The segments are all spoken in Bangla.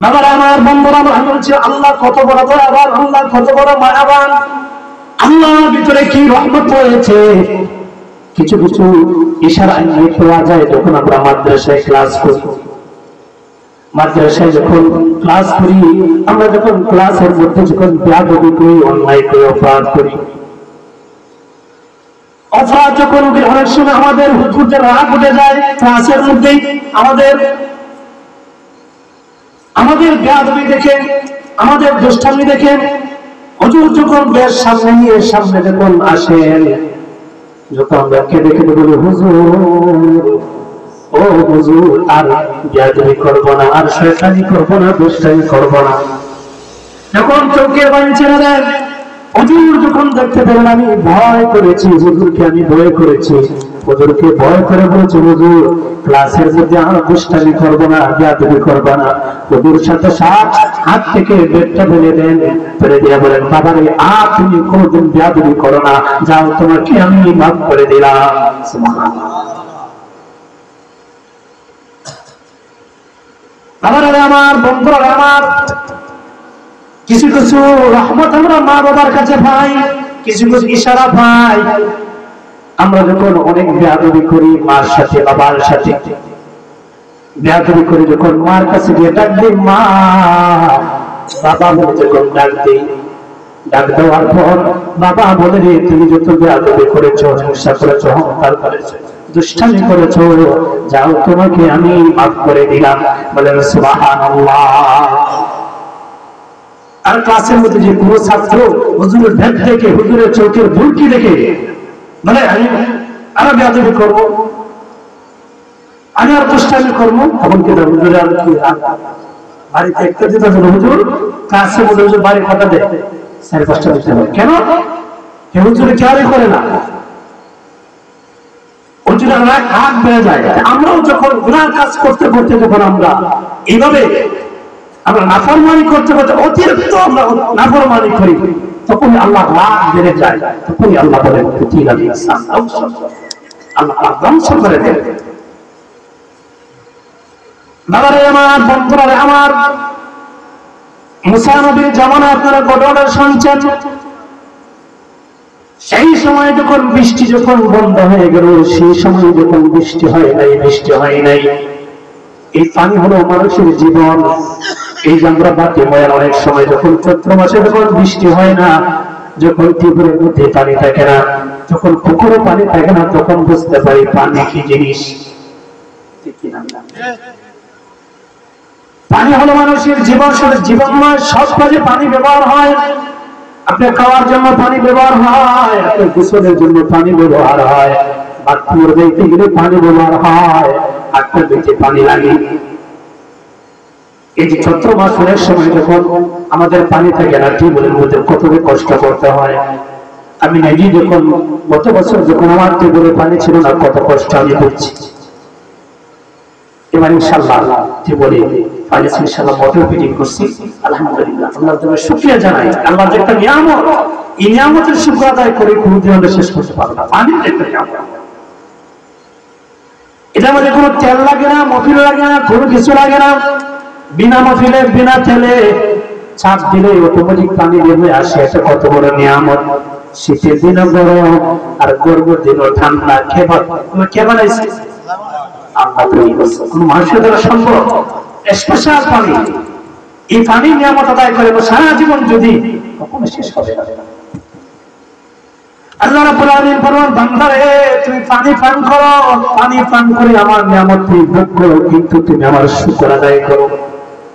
বাবার আমার বন্ধুরা আমি বলছি আল্লাহ কত বড় দয়াবান, আল্লাহ কত বড় মায়াবান, আল্লাহর ভিতরে কি রহমত রয়েছে। কিছু কিছু ইশারায় পাওয়া যায় যখন আমরা মাদ্রাসায় ক্লাস করি। মাদ্রাসায় যখন ক্লাস করি, আমরা যখন ক্লাসের মধ্যে যখন বেয়াদবি করি, অন্যায় করি, অপরাধ করি, অপরাধ যখন অনেক সময় আমাদের হুজুরদের রাগ উঠে যায় ক্লাসের মধ্যেই, আমাদের বেয়াদবি দেখে, আমাদের দুষ্টামি দেখে হুজুর যখন বেশ সামনে নিয়ে সামনে যখন আসেন, যখন আমরা কেঁদে কেঁদে বলি হুজুর, ও হুজুর আর বেয়াদবি করবো না, আর শয়তানি করবো না, দুষ্টামি করবো না, যখন চোখের পানি ছেড়ে দেন, হুজুর যখন দেখতে পেলেন আমি ভয় করেছি, হুজুরকে আমি ভয় করেছি, হুজুরকে ভয় করে বলেছি হুজুর ক্লাসের মধ্যে আর দুষ্টামি করবো না, বেয়াদবি করবো না। হুজুর সাথে সাথ হাত থেকে বেডটা ফেলে দেন, ফেলে দিয়ে বলেন বাবারে আর তুমি কোনোদিন বেয়াদবি করো না, যাও তোমাকে আমি মাফ করে দিলাম। বাবারে আমার, বন্ধুরা আমার, কিছু কিছু রহমত আমরা মা বাবার কাছে পাই, কিছু কিছু ইশারা পাই। আমরা যখন অনেক বেয়াদবি করি মার সাথে, বাবার সাথে বেয়াদবি করি, যখন মার কাছে গিয়ে ডাক দিই মা বাবা বলে, যখন ডাক দিই, ডাক দেওয়ার পর বাবা বলে রে তুমি যত বেয়াদবি করেছো, হিংসা করেছো, অহংকার করেছো, দুষ্টামি করেছো, যাও তোমাকে আমি মাফ করে দিলাম। বলেন সুবহানাল্লাহ। আর ক্লাসের মধ্যে যে কোনো ছাত্র হুজুরের ভেদ দেখে, হুজুরের চোখের ভুলকি দেখে মানে আমি আরো বেয়াদবি করবো, আমি আর দুষ্টামি করবো, তখন কি হুজুরে আর কি বাড়িতে একটা দিতে হবে, হুজুর ক্লাসের মধ্যে হুজুর বাড়ি কথা দেয় 5:30 দিতে হবে, কেন হুজুরে কেয়ারই করে না, হুজুরের রাগ বেড়ে যায়। আমরাও যখন গুনার কাজ করতে করতে যখন আমরা এইভাবে আমরা নাফরমানি করতে করতে অতিরিক্ত আমরা নাফরমানি করি, তখনই আল্লাহ রাগ বেড়ে যায়, তখনই আল্লাহ বলেন আল্লাহ ধ্বংস করে দেন। বাবারে আমার, বন্ধুরা আমার, মুসা নবীর জামানায় আপনারা ঘটনা শুনছেন, সেই সময় যখন বৃষ্টি যখন বন্ধ হয়ে গেল, সেই সময় যখন বৃষ্টি হয় নাই, এই পানি হলো মানুষের জীবন। এই যে আমরা বাতি ময়ার অনেক সময় যখন চৈত্র মাসে যখন বৃষ্টি হয় না, যখন টিউবের মধ্যে পানি থাকে না, যখন পুকুরে পানি থাকে না, তখন বুঝতে পারি পানি কি জিনিস। পানি হলো মানুষের জীবন, জীবনময় সব কাজে পানি ব্যবহার হয়। আপনার খাওয়ার জন্য পানি ব্যবহার হয়, আপনার গোসলের জন্য পানি ব্যবহার হয়, বাথরুমের দেখতে গেলে পানি ব্যবহার হয়, আপনার বেঁচে পানি লাগে। এই যে চৈত্র মাস অনেক সময় যখন আমাদের পানি থাকে না, টিউবওয়েলের মধ্যে কত কষ্ট করতে হয়। আমি নিজে যখন গত বছর যখন আমার টিউবওয়েলে পানি ছিল না, কত কষ্ট আমি করছি। এবার ইনশাআল্লাহ টিউবওয়েলে পানি ইনশাআল্লাহ মোটর ফিটিং করছি, আলহামদুলিল্লাহ। আল্লাহর দরবারে শুকরিয়া জানাই, আল্লাহর যে একটা নিয়ামত, এই নিয়ামতের শুকর আদায় করে কোনদিন আমরা শেষ করতে পারবো না। পানির একটা নিয়ামত, এটা আমাদের কোনো তেল লাগে না, মফিল লাগে না, কোনো কিছু লাগে না, বিনা মফিলে বিনা তেলে চাপ দিলে অটোমেটিক পানি বের হয়ে আসে। এটা কত বড় নিয়ামত। শীতের দিনও গরম আর গরমের দিনও ঠান্ডা। কে বানাইছে? আল্লাহ তৈরি করছে। কোন মানুষের দ্বারা সম্ভব? স্পেশাল পানি। এই পানির নিয়ামত আদায় করে সারা জীবন যদি কখনো শেষ হবে না। আল্লাহ রাব্বুল আলামিন ফরমান, বান্দারে তুমি পানি পান করো, পানি পান করে আমার নিয়ামত তুমি ভোগ করো, কিন্তু তুমি আমার শুকর আদায় করো।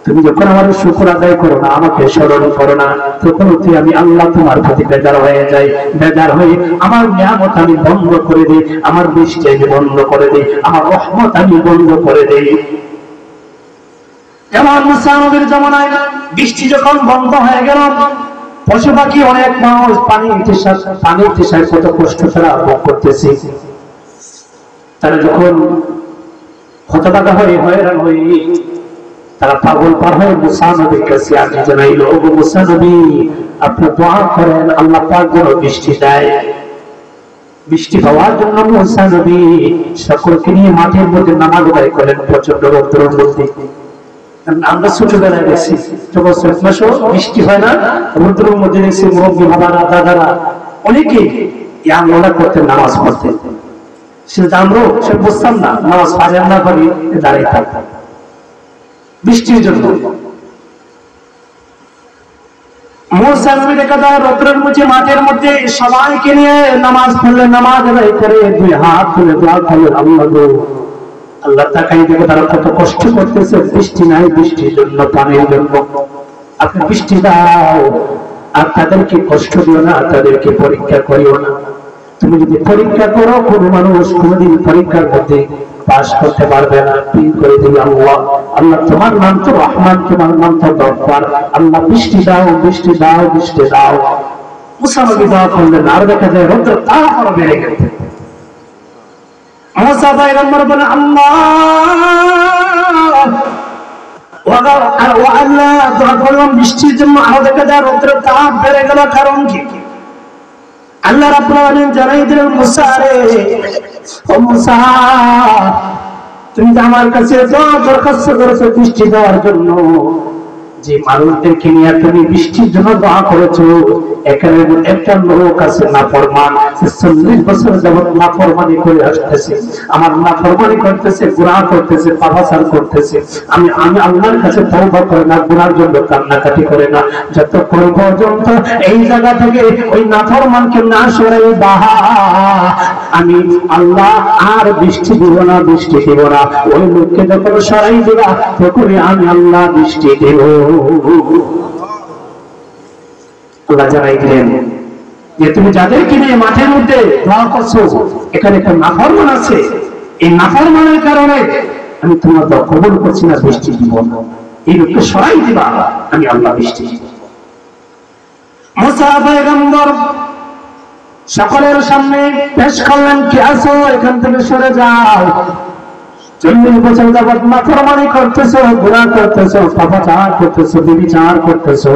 তুমি যখন আমার শুকর আদায় করো না, আমাকে স্মরণ করো না, তখন আমি আল্লাহ তোমার প্রতি বেজার হয়ে যাই। বেজার হয়ে আমার নিয়ামত আমি বন্ধ করে দিই, আমার বৃষ্টি আমি বন্ধ করে দিই, আমার রহমত আমি বন্ধ করে দিই। যেমন মুসা নবীর জামানায় বৃষ্টি যখন বন্ধ হয়ে গেল, পশু পাখি অনেক মানুষ পানির তৃষায় কত কষ্ট তারা ভোগ করতেছে। তারা যখন হতবাক হয়ে হয়রান হয়ে তারা পাগল পার হয়ে মুসা নবীর কাছে আগে জানাইল, ও মুসা নবী আপনি দোয়া করেন আল্লাহ পাক যেন বৃষ্টি দেয়। বৃষ্টি পাওয়ার জন্য মুসা নবী সকলকে নিয়ে মাঠের মধ্যে নামাজ আদায় করেন প্রচন্ড রৌদ্রের মধ্যে। আমরা ছোটবেলায় দেখছি যখন চৈত মাসও বৃষ্টি হয় না, রৌদ্রের মধ্যে দেখছি মুরব্বী বাবারা দাদারা অনেকে আমলা করতেন, নামাজ পড়তেন। সেটা আমরাও সে বুঝতাম না, নামাজ পারেন না পারি দাঁড়িয়ে থাকতাম বৃষ্টির জন্য। মুসা নবী দেখা যায় রৌদ্রের মধ্যে মাঠের মধ্যে সবাইকে নিয়ে নামাজ পড়লে, নামাজ আদায় করে দুই হাত তুলে দোয়া করলেন, আল্লাহ গো, আল্লাহ তাকাই দেখে তারা কত কষ্ট করতেছে, বৃষ্টি নাই, বৃষ্টির জন্য, পানির জন্য আপনি বৃষ্টি দাও, আর তাদেরকে কষ্ট দিও না, তাদেরকে পরীক্ষা করিও না। তুমি যদি পরীক্ষা করো, কোন মানুষ কোনদিন পরীক্ষার মধ্যে পাস করতে পারবে না, তুমি করে দিবে আল্লাহ। আল্লাহ তোমার নাম তো রহমান, তোমার নাম তো গফফার, আল্লাহ বৃষ্টি দাও, বৃষ্টি দাও, বৃষ্টি দাও। মুসা নবী দোয়া করলেন, আর দেখা যায় রৌদ্র তারপরে বেড়ে গেছে। মুসা পয়গম্বর বলেন, আল্লাহ দোয়া করলাম বৃষ্টির জন্য, আরো দেখা যায় রৌদ্রের তাপ বেড়ে গেল, কারণ কি? আল্লাহ রাব্বুল আলামিন জানাই দিলেন, মুসা রে, ও মুসা, তুমি তো আমার কাছে দরখাস্ত করেছো বৃষ্টি দেওয়ার জন্য, যে মানুষদেরকে নিয়ে তুমি বৃষ্টির জন্য দোয়া করেছো, এখানে একটা লোক আছে নাফরমান, 40 বছর যাবত নাফরমানি করে আসতেছে, আমার নাফরমানি করতেছে, গুনাহ করতেছে, পাপাচার করতেছে। আমি আল্লাহর কাছে তওবা করে না, গুনার জন্য কান্নাকাটি করে না, যতক্ষণ পর্যন্ত এই জায়গা থেকে ওই নাফরমানকে না সরাইবা, আমি আল্লাহ আর বৃষ্টি দিব না, বৃষ্টি দিব না। ওই লোককে যখন সরাই দিবা, তখনই আমি আল্লাহ বৃষ্টি দেব। আল্লাহ জানাই দিলেন যে তুমি যাদেরকে নিয়ে মাঠের মধ্যে দোয়া করছো, এখানে একটা নাফরমান আছে, এই নাফরমানের কারণে আমি তোমার দোয়া কবুল করছি না, বৃষ্টি দিব না। এই লোককে সরাই দিবা, আমি আল্লাহ বৃষ্টি দিব। মুসা পয়গম্বর সকলের সামনে পেশ করলেন, কে আছো, এখান থেকে সরে যাও। 40 বছর যাবত নাফরমানি করতেছো, গুনাহ করতেছো, পাপাচার করতেছো, ব্যভিচার করতেছো,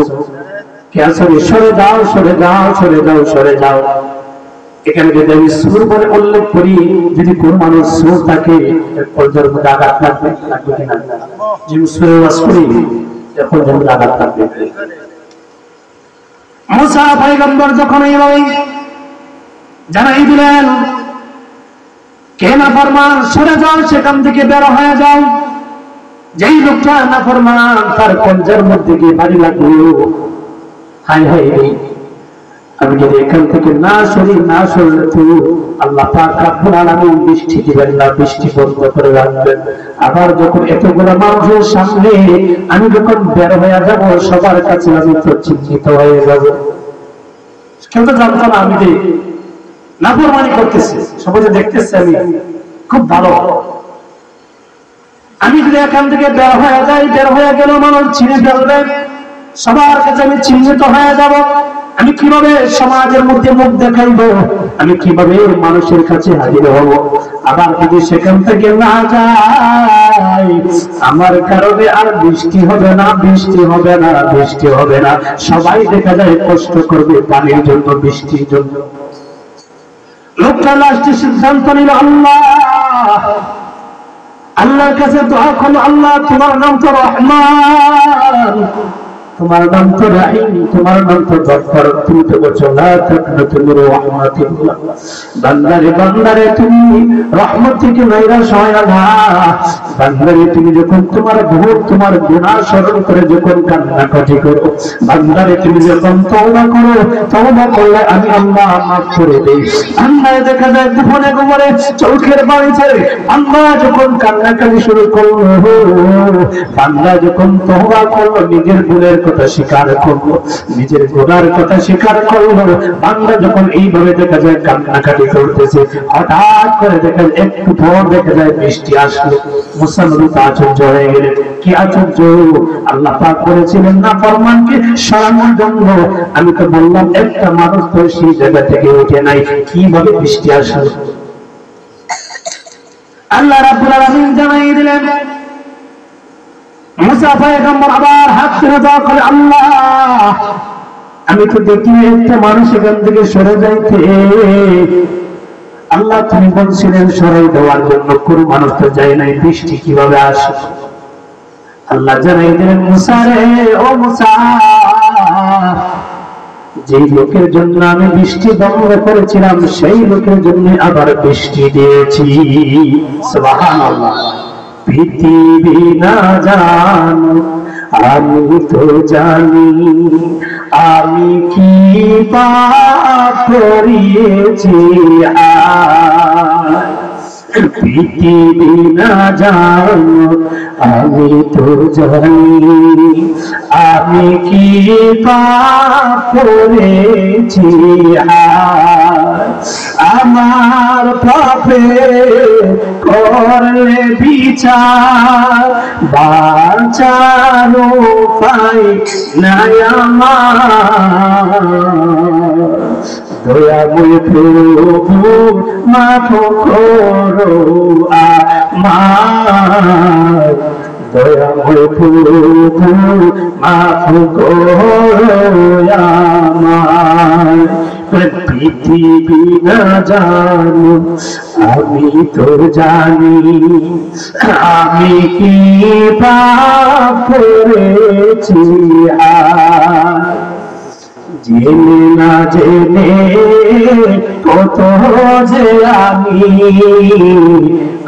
কে আছো, সরে যাও, সরে যাও, সরে যাও, সরে যাও। এখানে যদি আমি সুর বলে উল্লেখ করি, যদি কোন মানুষ সুর থাকে, কলজার মধ্যে আঘাত লাগবে, লাগবে কিনা? যদি সুরে ওয়াজ করি, কলজার মধ্যে আঘাত লাগবে। মুসা পয়গম্বর যখন এইভাবে জানাই দিলেন, কে নাফরমান, সরে যাও, সেখান থেকে বের হয়ে যাও। যেই লোকটা নাফরমান, তার কলজার মধ্যে গিয়ে বাড়ি লাগলো, হায় হায়, আমি যদি এখান থেকে না সরি, না সরলে তো আল্লাহ পাক রব্বুল আলামিন বৃষ্টি দিবেন না, বৃষ্টি বন্ধ করে রাখবেন। আবার যখন এতগুলো মানুষের সামনে আমি যখন বের হয়ে যাব, সবার কাছে আমি তো চিহ্নিত হয়ে যাব। কেউ তো জানতো না আমি যে নাফরমানি করতেছি, সবাই দেখতেছে আমি খুব ভালো। আমি যদি এখান থেকে বের হয়ে যাই, বের হয়ে গেল মানুষ চিনে ফেলবে, সবার কাছে আমি চিহ্নিত হয়ে যাব। আমি কিভাবে সমাজের মধ্যে মুখ দেখাইব, আমি কিভাবে মানুষের কাছে হাজির হব? আবার যদি সেখান থেকে না যাই, আমার কারণে আর বৃষ্টি হবে না, বৃষ্টি হবে না, বৃষ্টি হবে না। সবাই দেখা যায় কষ্ট করবে পানির জন্য, বৃষ্টির জন্য। লোকটা লাস্টে সিদ্ধান্ত নিল, আল্লাহর কাছে দোয়া করলো, আল্লাহ তোমার নাম তো রহমান, তোমার নাম তো রাহিম, তোমার নাম তো গফফার, তুমি তো বলছো লা তাকনাতু মির রাহমাতিল্লাহ, বান্দারে বান্দারে তুমি রহমত থেকে নৈরাশ হয় না। বান্দারে তুমি যখন তোমার ভুল, তোমার গুনাহ স্মরণ করে যখন কান্নাকাটি করো, বান্দারে তুমি যখন তওবা করো, তওবা করলে আমি আল্লাহ মাফ করে দেই। আল্লাহ দেখা যায় গোপনে গোপনে চোখের পানি ছেড়ে আল্লাহ যখন কান্নাকাটি শুরু করলো, বান্দা যখন তওবা করলো, নিজের ভুলের কথা স্বীকার করলো, নিজের গুনার কথা স্বীকার করলো, বান্দা যখন এইভাবে দেখা যায় কান্নাকাটি করতেছে, হঠাৎ করে দেখা যায় একটু পর দেখা যায় বৃষ্টি আসলো। মুসা নবী আশ্চর্য হয়ে গেলেন, কি আশ্চর্য! আল্লাহ পাক বলেছিলেন নাফরমানকে সরানোর জন্য, আমি তো বললাম একটা মানুষ তো সেই জায়গা থেকে উঠে নাই, কিভাবে বৃষ্টি আসলো? আল্লাহ রাব্বুল আলামিন জানাই দিলেন, মুসা পয়গম্বর আবার হাত তুলে দোয়া করে, আল্লাহ আমি তো দেখি একটা মানুষ এখান থেকে সরে যাইতে, আল্লাহ তুমি বলছিলেন সরাই দেওয়ার জন্য, কোন মানুষ তো যায় নাই, বৃষ্টি কিভাবে আসে? আল্লাহ জানাই দিলেন মুসা রে, ও মুসা, যে লোকের জন্য আমি বৃষ্টি বন্ধ করেছিলাম সেই লোকের জন্য আবার বৃষ্টি দিয়েছি। সুবহানাল্লাহ। পৃথিবী না জানো আমি তো জানি, আমি কি পাপ করিয়েছি। পৃথিবী না জানো আমি তো জানি, আমি কি পাপ করেছি। আমার পাপে করলে বিচার, বাঁচার উপায় নাই আমার। দয়াময় প্রভু মাফ করো আমার, দয়াময় প্রভু মাফ করো আমার। পৃথিবী না জানো আমি তো জানি, আমি কি পাপ করেছি। জেনে না জেনে কত যে আমি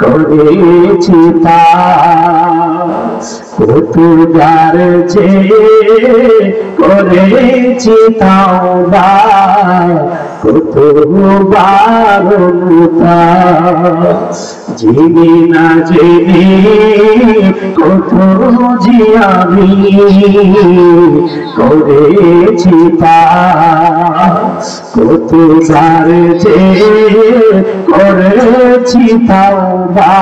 করেছি পাপ, কতবার যে করেছি তাওবা, কতবার জেনে না জেনে কত যে আমি করেছি পাপ, কতবার যে করেছি তাওবা,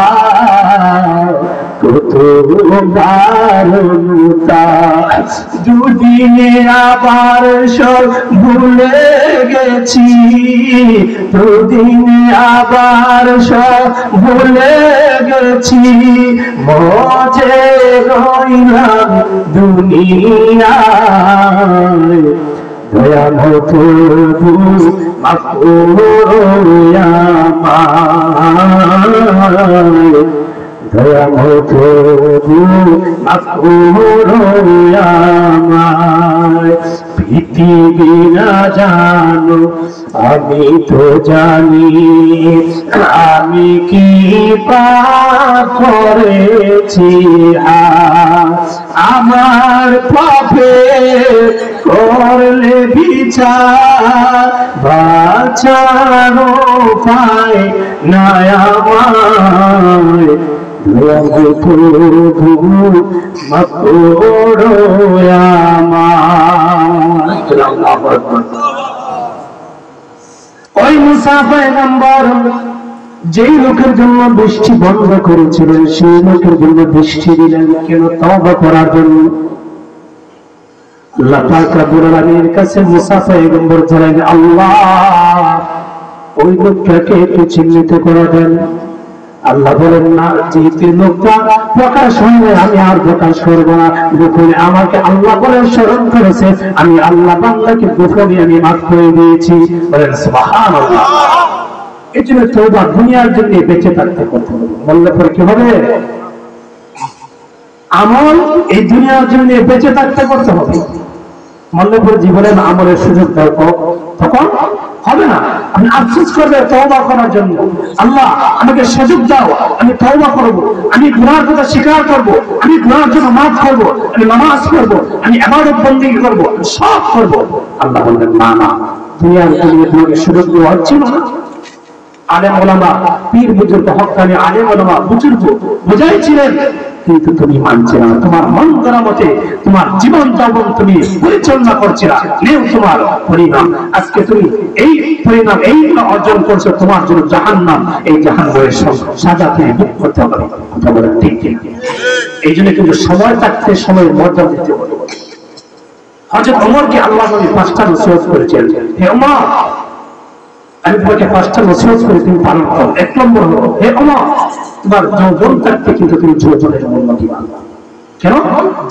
কতবার দুদিনে আবার সব ভুলে গেছি, দুদিনে আবার সব ভুলে গেছি। মজে রইলাম দুনিয়ায়, দয়াময় প্রভু মাফ করো আমায়, দয়াময় প্রভু মাফ করো আমায়। পৃথিবী না জানো আমি তো জানি, আমি কি পাপ করেছি। আমার পাপে করলে বিচার, বাঁচার উপায় নাই আমার। প্রভু মাফ করো আমায়। ওই মুসা পয়গম্বর যেই লোকের জন্য বৃষ্টি বন্ধ করেছিলেন সেই লোকের জন্য বৃষ্টি দিলেন কেন? তওবা করার জন্য। আল্লাহ পাক রব্বুল আলামিনের কাছে মুসা পয়গম্বর জানালেন, আল্লাহ ওই লোকটাকে একটু চিহ্নিত করে দেন। আল্লাহ বলেন, না, যেহেতু লোকটা প্রকাশ হয়নি আমি আর প্রকাশ করবো না। গোপনে আমাকে আল্লাহ বলে স্মরণ করেছে, আমি আল্লাহ বান্দাকে গোপনে আমি মাফ করে দিয়েছি। বলেন সুবহানাল্লাহ। এই জন্য তওবা দুনিয়ার জন্য বেঁচে থাকতে করতে হবে। বললে পরে কি হবে? আমল এই দুনিয়ার জন্য বেঁচে থাকতে করতে হবে। মরলে পরে জীবনের আমলের সুযোগ দাও, তখন হবে না। আপনি আফসোস করবে তওবা করার জন্য, আল্লাহ আমাকে সুযোগ দাও, আমি তওবা করব, আমি গুনাহের কথা স্বীকার করব, আমি গুনাহের জন্য মাফ করব, আমি নামাজ পড়ব, আমি ইবাদত বন্দেগী করব, সব করব। আল্লাহ বললেন, না না, দুনিয়ার জন্য তোমাকে সুযোগ দেওয়া হচ্ছিল না। আলেম ওলামা, পীর বুজুর্গ, হক্কানি আলেম ওলামা বুজুর্গ বুঝাইছিলেন, কিন্তু তুমি মানছে না। তোমার মন করা মতে তোমার জীবন যাপন তুমি পরিচালনা করছে না, নেও তোমার পরিণাম। আজকে তুমি এই পরিণাম এইগুলো অর্জন করছো, তোমার জন্য জাহান্নাম। এই জাহান্নামের সাজা তুমি ভোগ করতে হবে। কথা বলেন ঠিক ঠিক? এই জন্য কিন্তু সময় থাকতে সময়ের মর্যাদা দিতে হবে। হযরত ওমরকে আল্লাহ নবী 5টা নসিহত করেছেন, হে ওমর, আমি তোমাকে 5টা নসিহত করে তুমি পালন করো। 1 নম্বর হলো, হে ওমর, তোমার যৌবন থাকতে কিন্তু তুমি যৌবনের মূল্য দিবা। কেন?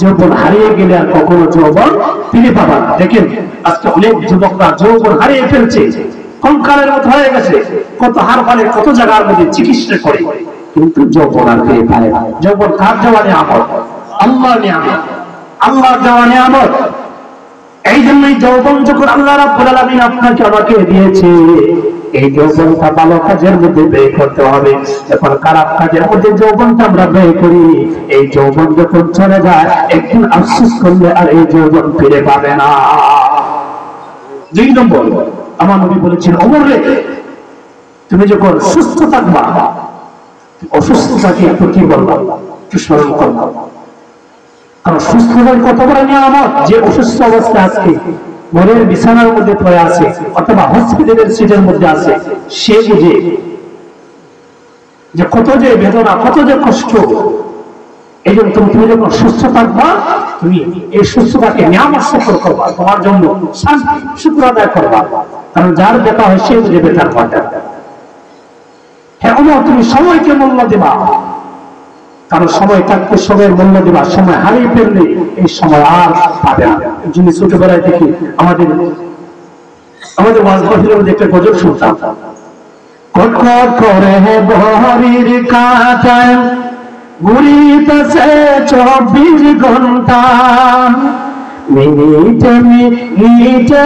যৌবন হারিয়ে গেলে আর কখনো যৌবন ফিরে পাবা না। দেখেন আজকে অনেক যুবকরা যৌবন হারিয়ে ফেলছে, কঙ্কালের মতো হয়ে গেছে, কত হারবালে কত জায়গার মধ্যে চিকিৎসা করে, কিন্তু যৌবন আর ফিরে পায় না। যৌবন কার জওয়ানে আমল, আল্লাহর নিয়ামত, আল্লাহর দেওয়া নিয়ামত। এই জন্যই যৌবন যখন আল্লাহ রাব্বুল আলামিন আপনাকে আমাকে দিয়েছে, এই যৌবনটা ভালো কাজের মধ্যে ব্যয় করতে হবে। যখন খারাপ কাজের মধ্যে যৌবনটা আমরা ব্যয় করি, এই যৌবন যখন চলে যায়, একদিন আফসোস করলে আর এই যৌবন ফিরে পাবে না। 2 নম্বর, আমার নবী বলেছেন, ওমর রে, তুমি যখন সুস্থ থাকবা, অসুস্থতাকে একটু কি বলবা, একটু স্মরণ করবা। কারণ সুস্থতার কত বড় নিয়ামত। যে অসুস্থ অবস্থা আজকে ঘরের বিছানার মধ্যে পড়ে আছে অথবা হসপিটালের সিটের মধ্যে আছে, সে বুঝে যে কত যে বেদনা, কত যে কষ্ট। এই জন্য তুমি যখন সুস্থ থাকবা, তুমি এই সুস্থতাকে নিয়ামত শুকর করবা, তোমার জন্য শান্তি শুকর আদায় করবা। কারণ যার ব্যথা হয় সে বুঝে ব্যথার কথা। হ্যাঁ ওমর, তুমি সময়কে মূল্য দেবা। কারণ সময় থাকতে সময়ের মূল্য দেবা, সময় হারিয়ে ফেললে এই সময় আর পাবে না। যিনি ছোটবেলায় দেখি আমাদের ওয়াজ মাহফিলের মধ্যে একটা গজল শুনতাম, কটকট করে বহরির কাঁটায় ঘুরিতেছে 24 ঘন্টা, মিনিটে মিনিটে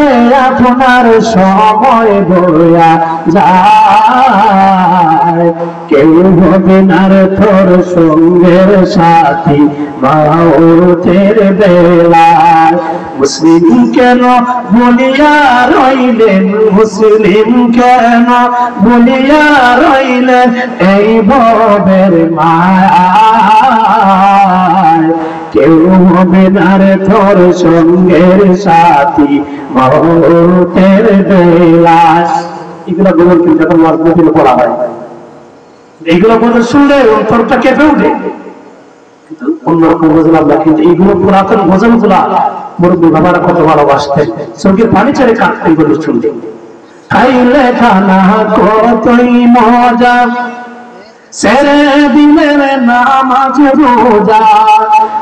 আপনার সময় বয়া যায়। কেউ হবে না তোর সঙ্গের সাথী মাউতের বেলায়। মুসলিম কেন বলিয়া রইলেন, মুসলিম কেন বলিয়া রইলেন এই ভবের মায়ায়। কেউ হবে না তোর সঙ্গের সাথী মৌতের বেলায়। এগুলো গজল কিন্তু যখন মজবুতির বলা হয়, এইগুলো গজল শুনলে অন্তরটা কেঁপে উঠে। কিন্তু অন্যরকম গজল আমরা, কিন্তু এইগুলো পুরাতন গজল গুলা মুরব্বী বাবারা কত ভালোবাসতেন, চোখের পানি ছেড়ে কাঁদতেন এগুলো শুনতে। খাইলে খানা কতই মজা, ছেড়ে দিলে নামাজ রোজা।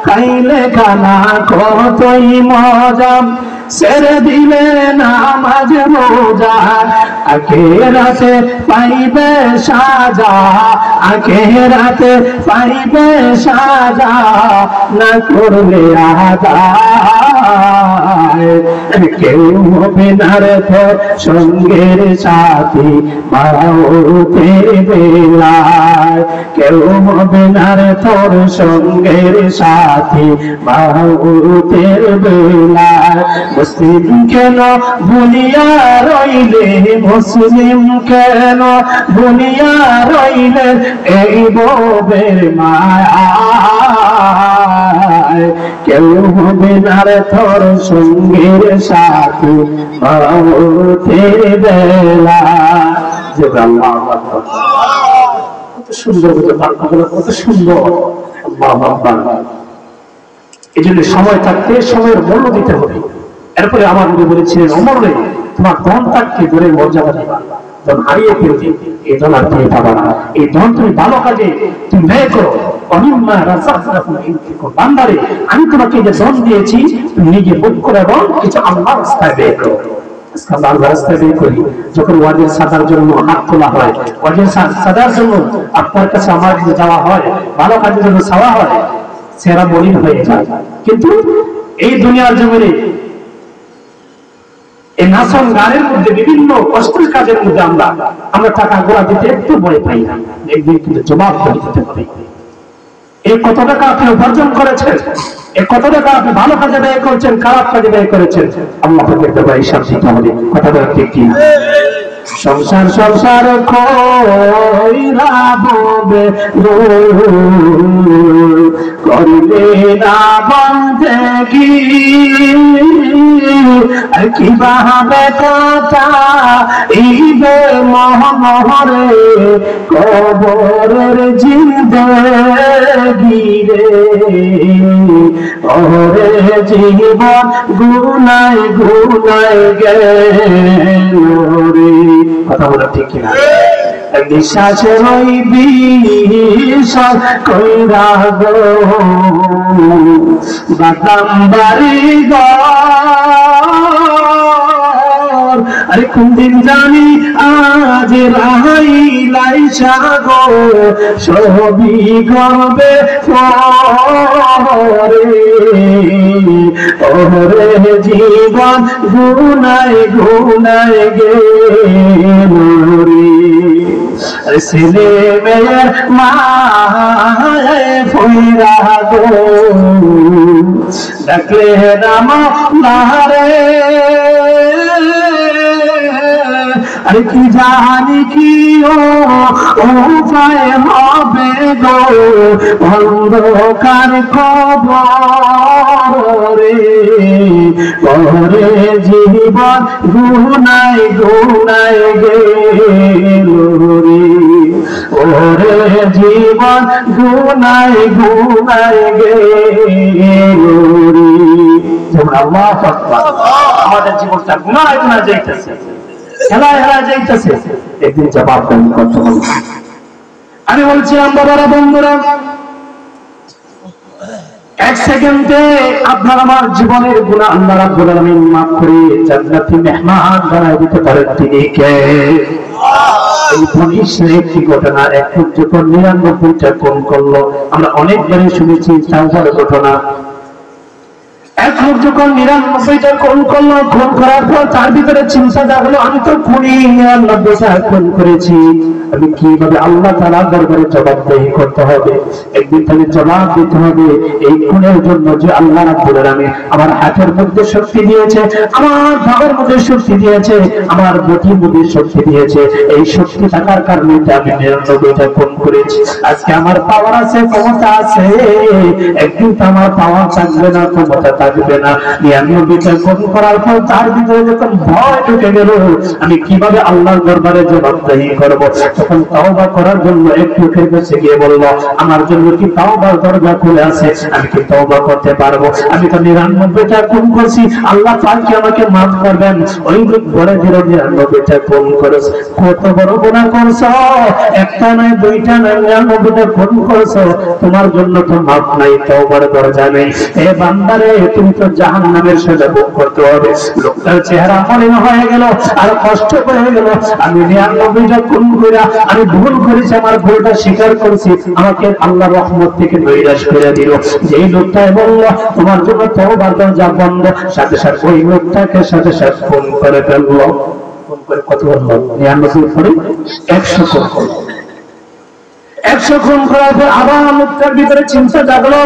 খাইলে খানা কতই মজা, ছেড়ে দিলে নামাজ রোজা। আখেরাতে পাইবে সাজা, আখেরাতে পাইবে সাজা, না করলে আদায়। কেউ হবে না তোর সঙ্গের সাথী মৌতের বেলায়। কেউ হবে না তোর সঙ্গের সাথী মৌতের বেলায়। মুসলিম কেন ভুলিয়া রইলে, মুসলিম কেন ভুলিয়া রইলে এই ভবের মায়ায়। কেউ হবে না তোর সঙ্গের সাথী মৌতের বেলায়। যে আল্লাহু আকবার, কত সুন্দর বাক্যগুলো, কত সুন্দর। আল্লাহু আকবার। এই জন্য সময় থাকতে সময়ের মূল্য দিতে হবে। এরপরে আমার নবী বলেছিলেন, ওমর রে, তোমার ধন থাকতে ধরে মর্যাদা দিবা, ধন হারিয়ে ফেলতে এই ধন আর তুমি পাবা না। এই ধন তুমি ভালো কাজে তুমি ব্যয় করো। অনিম্মা রাযাকনাকুম ইনফিকু, বান্দারে আমি তোমাকে যে ধন দিয়েছি তুমি নিজে ভোগ করো এবং কিছু আল্লাহর রাস্তায় ব্যয় করো। আল্লাহর রাস্তায় ব্যয় করি। যখন ওয়াজের সাদার জন্য হাত তোলা হয়, ওয়াজের সাদার জন্য আপনার কাছে আমার কাছে যাওয়া হয়, ভালো কাজের জন্য চাওয়া হয়, সেরা মলিন হয়ে যায়। কিন্তু এই দুনিয়ার জমিনে এই নাচন গানের মধ্যে বিভিন্ন কষ্টের কাজের মধ্যে আমরা টাকা গোড়া দিতে একটু ভয় পাই না। একদিন কিন্তু জবাব করে দিতে হবে। এই কত টাকা আপনি উপার্জন করেছেন, এই কত টাকা আপনি ভালো কাজে ব্যয় করছেন, খারাপ কাজে ব্যয় করেছেন, আল্লাহকে দেখতে পাই হিসাব দিতে হবে। কথাটা ঠিক কি? সংসার সংসার কইরা ববে করিলে না বন্ধে কি, আর কি বাহাবে কথা ইবে মহমরে কবরের জিন্দেগি রে। ওরে জীবন গুনায় গুনায় গেল রে। কথা বলা ঠিক কিনা? বিশ্বাসে হইবি সব কইরা গো বাদাম বাড়ি ঘর, আরে কোন দিন জানি আজ রাহাইলাই সাগো সবই করবে পরে ওরে জীবন গুনায় গুনায় গেল রে আরে ছেলে মেয়ের মায় ফইরা গো ডাকলে নাম নারে আরে কি জানি কি ও উপায় হবে গো অন্ধকার খবরে ওরে জীবন গুনায় গুনায় গেল রে ওরে জীবন গুনায় গুনায় গেল রে। যেমন আল্লাহু আকবার, আমাদের জীবনটা গুনায় গুনায় যাইতেছে, খেলায় খেলায় যাইতেছে, একদিন জবাব দেন করতে হবে। আমি বলছিলাম বাবারা বন্ধুরা, এক সেকেন্ডে আপনার আমার জীবনের গুনাহ আল্লাহ রাব্বুল আলামিন মাফ করে জান্নাতি মেহমান বানায় দিতে পারেন। তিনি কে? এই পুলিশের একটি ঘটনা, এক লোক যখন 99টা খুন করলো, আমরা অনেকবারই শুনেছি তাওবার ঘটনা। এক লোক যখন 99টা খুন করলো, খুন করার পর তার ভিতরে চিন্তা জাগলো, আমি তো খুনি 99টা খুন করেছি, আমি কিভাবে আল্লাহ তাআলার দরবারে জবাবদিহি করতে হবে। একদিন তাহলে জবাব দিতে হবে এই খুনের জন্য যে আল্লাহ রাব্বুল আলামিন আমার হাতের মধ্যে শক্তি দিয়েছে, আমার পায়ের মধ্যে শক্তি দিয়েছে, আমার বুদ্ধির মধ্যে শক্তি দিয়েছে, এই শক্তি থাকার কারণে আমি 99টা খুন করেছি। আজকে আমার পাওয়ার আছে, ক্ষমতা আছে, একদিন তো আমার পাওয়ার থাকবে না, ক্ষমতা থাকবে না। 99টা খুন করার পর তার ভিতরে যখন ভয় ঢুকে গেল, আমি কিভাবে আল্লাহর দরবারে জবাবদিহি করব, তখন তাওবা করার জন্য এক লোকের কাছে গিয়ে বলল, আমার জন্য কি তাওবার দরজা খুলে আছে? আমি কি তাওবা করতে পারবো? আমি তো 99টা খুন করছি, আল্লাহ পাক কি আমাকে মাফ করবেন? ওই লোক বলে দিল, 99টা খুন করেছ, কত বড় গুনাহ করছো, একটা নয়, দুইটা নয়, 99টা খুন করছো, তোমার জন্য তো মাফ নাই, তাওবার দরজা নেই। এ বান্দারে, তুমি তো জাহান্নামের সাজা ভোগ করতে হবে। লোকটার চেহারা মলিন হয়ে গেল, আর কষ্ট হয়ে গেল, আমি 99টা খুন করে আমি ভুল করেছি, আমার ভুলটা স্বীকার করেছি, আমাকে আল্লাহ রহমত থেকে নৈরাশ করে দিল। যেই লোকটা বলল তোমার জন্য তওবার দরজা বন্ধ, সাথে সাথে ওই লোকটাকে সাথে সাথে ফোন করে ফেললো। ফোন করে কত বলল? 99 পরে 100 খুন করলো। 100 খুন করার পর আবার লোকটার ভিতরে চিন্তা জাগলো,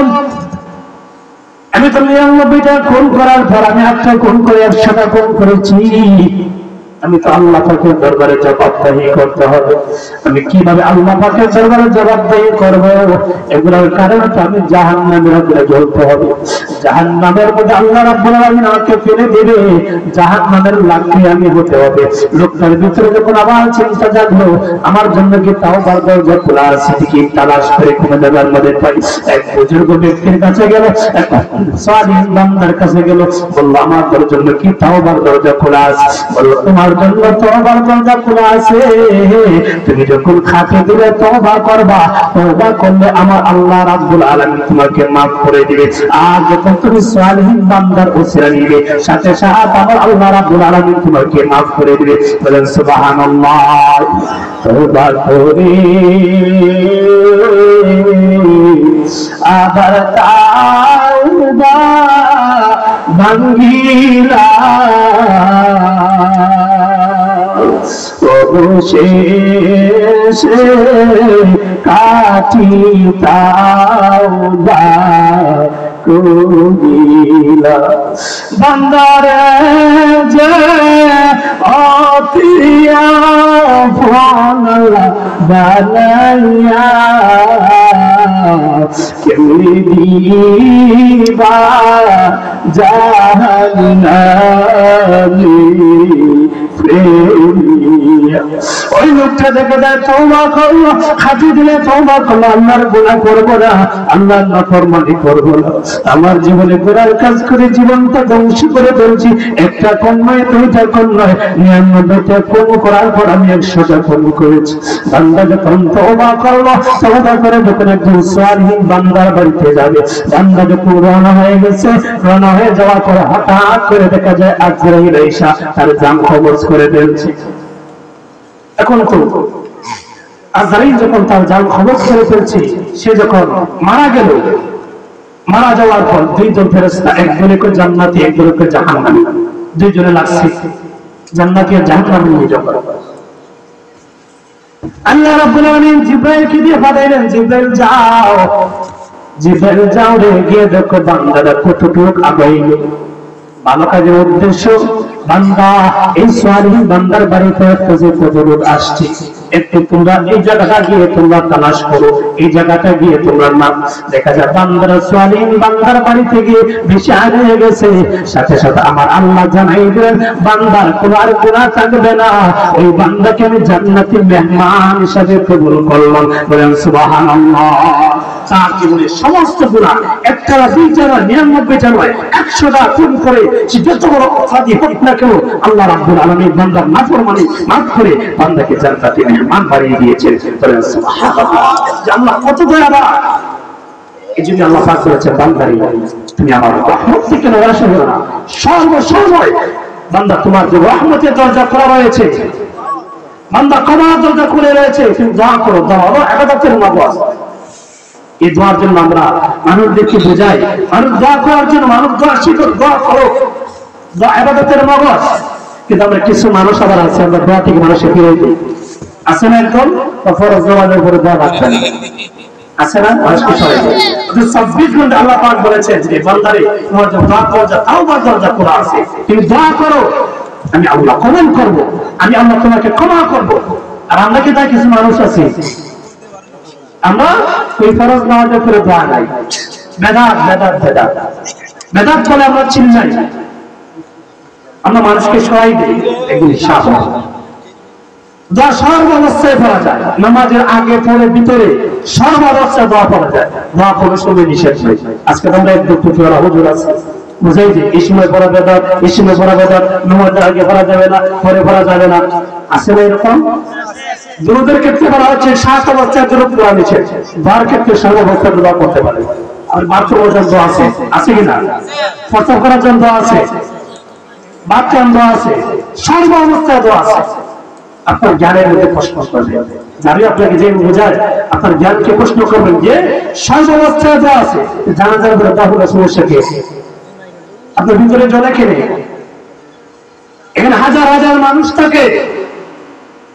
আমি তো 99টা খুন করার পর আমি একটা খুন করে 100টা খুন করেছি, আমি তো আল্লাহ পাকের দরবারে জবাবদিহি করতে হবে। আমি কিভাবে আল্লাহ পাকের দরবারে জবাবদিহি করব? এগুলোর কারণে তো আমি জাহান্নামের আগুনে জ্বলতে হবে। জাহান্নামের মধ্যে আল্লাহ রাব্বুল আলামিন আমাকে ফেলে দিবে, জাহান্নামের লাকড়ি আমি হতে হবে। লোকটার ভিতরে যখন আবার চিন্তা জাগলো, আমার জন্য কি তাওবার দরজা খোলা আছে কি তালাশ করে কোন জায়গার মধ্যে পাই। এক বুজুর্গ ব্যক্তির কাছে গেল, এক সালিহ বান্দার কাছে গেল, বলল আমার জন্য কি তাওবার দরজা খোলা আছে? বলল তোমার জন্য তওবার দরজা খোলা আছে, তুমি যখন খাতে দিলে তওবা করবা, তওবা করলে আমার আল্লাহ রাব্বুল আলামিন তোমাকে maaf করে দিবে। আর যখন তুমি সালিহিন বান্দার ওসিলা নিবে, সাথে সাথে আমার আল্লাহ রাব্বুল আলামিন তোমাকে maaf করে দিবে। বলেন সুবহানাল্লাহ। তওবা করে আবার তাওবা ভাঙ্গিলা, অবশেষে কাটি তাওবা করিলা। বান্দারে যে অতিয়া বানাইয়া কেমনি দিবা জাহান্নামে ফেলিয়া। ওই ওই লোকটা দেখে দেয় তওবা করলো, খাঁটি দিলে তওবা করলো, আল্লাহর গুনাহ করবো না, আল্লাহর নাফরমানি করবো না, আমার জীবনে গুনার কাজ করে জীবনটা ধ্বংস করে ফেলছি, একটা কোন নয়, দুইটা কোন নয়, 99টা কোন করার পর আমি 100টা কোন করেছি। বান্দা যখন তওবা করলো, তওবা করে যখন একজন সালিহীন বান্দার বাড়িতে যাবে, বান্দা যখন রওনা হয়ে গেছে, রওনা হয়ে যাওয়ার পর হঠাৎ করে দেখা যায় আজরাইল এসে তার জান কবজ করে ফেলছে। এখন তো আজরাইল যখন তার জান কবজ করে ফেলছে, সে যখন মারা গেল, মারা যাওয়ার পর দুইজন ফেরেশতা, একজনকে জান্নাতি একজনকে জাহান্নামী, দুইজনে লাগছে জান্নাতি আর জাহান্নামী নিয়ে যাওয়ার। আল্লাহ রাব্বুল আলামিন জিবরাইলকে দিয়ে পাঠাইলেন, জিবরাইল যাও, জিবরাইল যাও রে, গিয়ে দেখো বান্দারা কতটুকু আগাইলো। ভালো কাজের উদ্দেশ্য, বান্দা এই সালিহীন বান্দার বাড়িতে কতটুকু আসছে, একটু তোমরা এই জায়গাটা গিয়ে তোমরা তালাশ করো, এই জায়গাটা গিয়ে তোমরা নাম। দেখা যায় বান্দারা সালিহীন বান্দার বাড়িতে গিয়ে বেশি আগে গেছে, সাথে সাথে আমার আল্লাহ জানাই দিলেন বান্দার কোনো আর গুনাহ থাকবে না, ওই বান্দাকে আমি জান্নাতি মেহমান হিসেবে কবুল করলাম। বলেন সুবহানাল্লাহ। তার জীবনে সমস্ত গুনাহ একটা দুইটা 99টা নয়, 100টা খুন করে সে যত বড় অপরাধী হোক না কেন, আল্লাহ রাব্বুল আলামিন বান্দার নাফরমানি মাফ করে বান্দাকে জান্নাতি মেহমান বানিয়ে দিয়েছেন। বলেন সুবহানাল্লাহ। আল্লাহ কত দয়াবান। এজন্য আল্লাহ পাক বলেছেন, বান্দারে তুমি আমার রহমত থেকে নিরাশ হও না, সর্বসময় বান্দা তোমার যে রহমতের দরজা খোলা রয়েছে, বান্দা ক্ষমার দরজা খুলে রয়েছে, তুমি দোয়া করো। দোয়া হলো ইবাদতের নফল। এই দোয়ার জন্য আমরা মানুষদেরকে বোঝাই, মানুষ দোয়া করার জন্য, মানুষ দোয়া শিখো, দোয়া করো, দোয়া ইবাদতের নফল। কিন্তু আমরা কিছু মানুষ আবার আছে, আমরা দোয়া থেকে মানুষে ফিরে দিই। আছে না একদম ফরজ নামাজের উপরে দোয়া রাখবে না, আছে না? মানুষকে সরাই দেয়। 24 ঘন্টা আল্লাহ পাক বলেছেন যে বান্দারে তোমার যে দোয়া দরজা, তাওবার দরজা খোলা আছে, তুমি দোয়া করো, আমি আল্লাহ কবুল করব, আমি আল্লাহ তোমাকে ক্ষমা করব। আর আমরা কি তাই কিছু মানুষ আছে, আমরা ওই ফরজ নামাজের উপরে দোয়া নাই, বেদাত বেদাত বেদাত বেদাত বলে আমরা চিল্লাই, আমরা মানুষকে সরাই দিই। এগুলি সাহস দোয়া সর্বাবস্থায় পড়া যায়, নামাজের আগে পরে ভিতরে সর্বাবস্থায় দোয়া পড়া যায়, দোয়া কোনো সময় নিষেধ নেই। আজকে আমরা একদম টুপিওয়ালা হুজুর আছে, বুঝাই যে এই সময় পড়া বেদাত, এই সময় পড়া বেদাত, নামাজের আগে পড়া যাবে না, পরে পড়া যাবে না, আছে না এরকম? দুরুদের ক্ষেত্রে বলা হচ্ছে 7 অবস্থায় দুরুদ পড়া নিষেধ, দোয়ার ক্ষেত্রে সর্বাবস্থায় দোয়া করতে পারে। আর বাথরুম পর্যন্ত আছে, আছে কিনা? প্রস্তাব করার জন্য দোয়া আছে, বাথরুম দোয়া আছে, সর্বাবস্থায় দোয়া আছে। আপনার জ্ঞানের মধ্যে প্রশ্ন করবেন, যারা আপনাকে যে বোঝায় আপনার জ্ঞানকে প্রশ্ন করবেন যে সর্বাবস্থায় দোয়া আছে, জানাজার উপরে দোয়া করার সমস্যা কি? আপনার ভিতরে জলে খেলে এখানে হাজার হাজার মানুষ থাকে,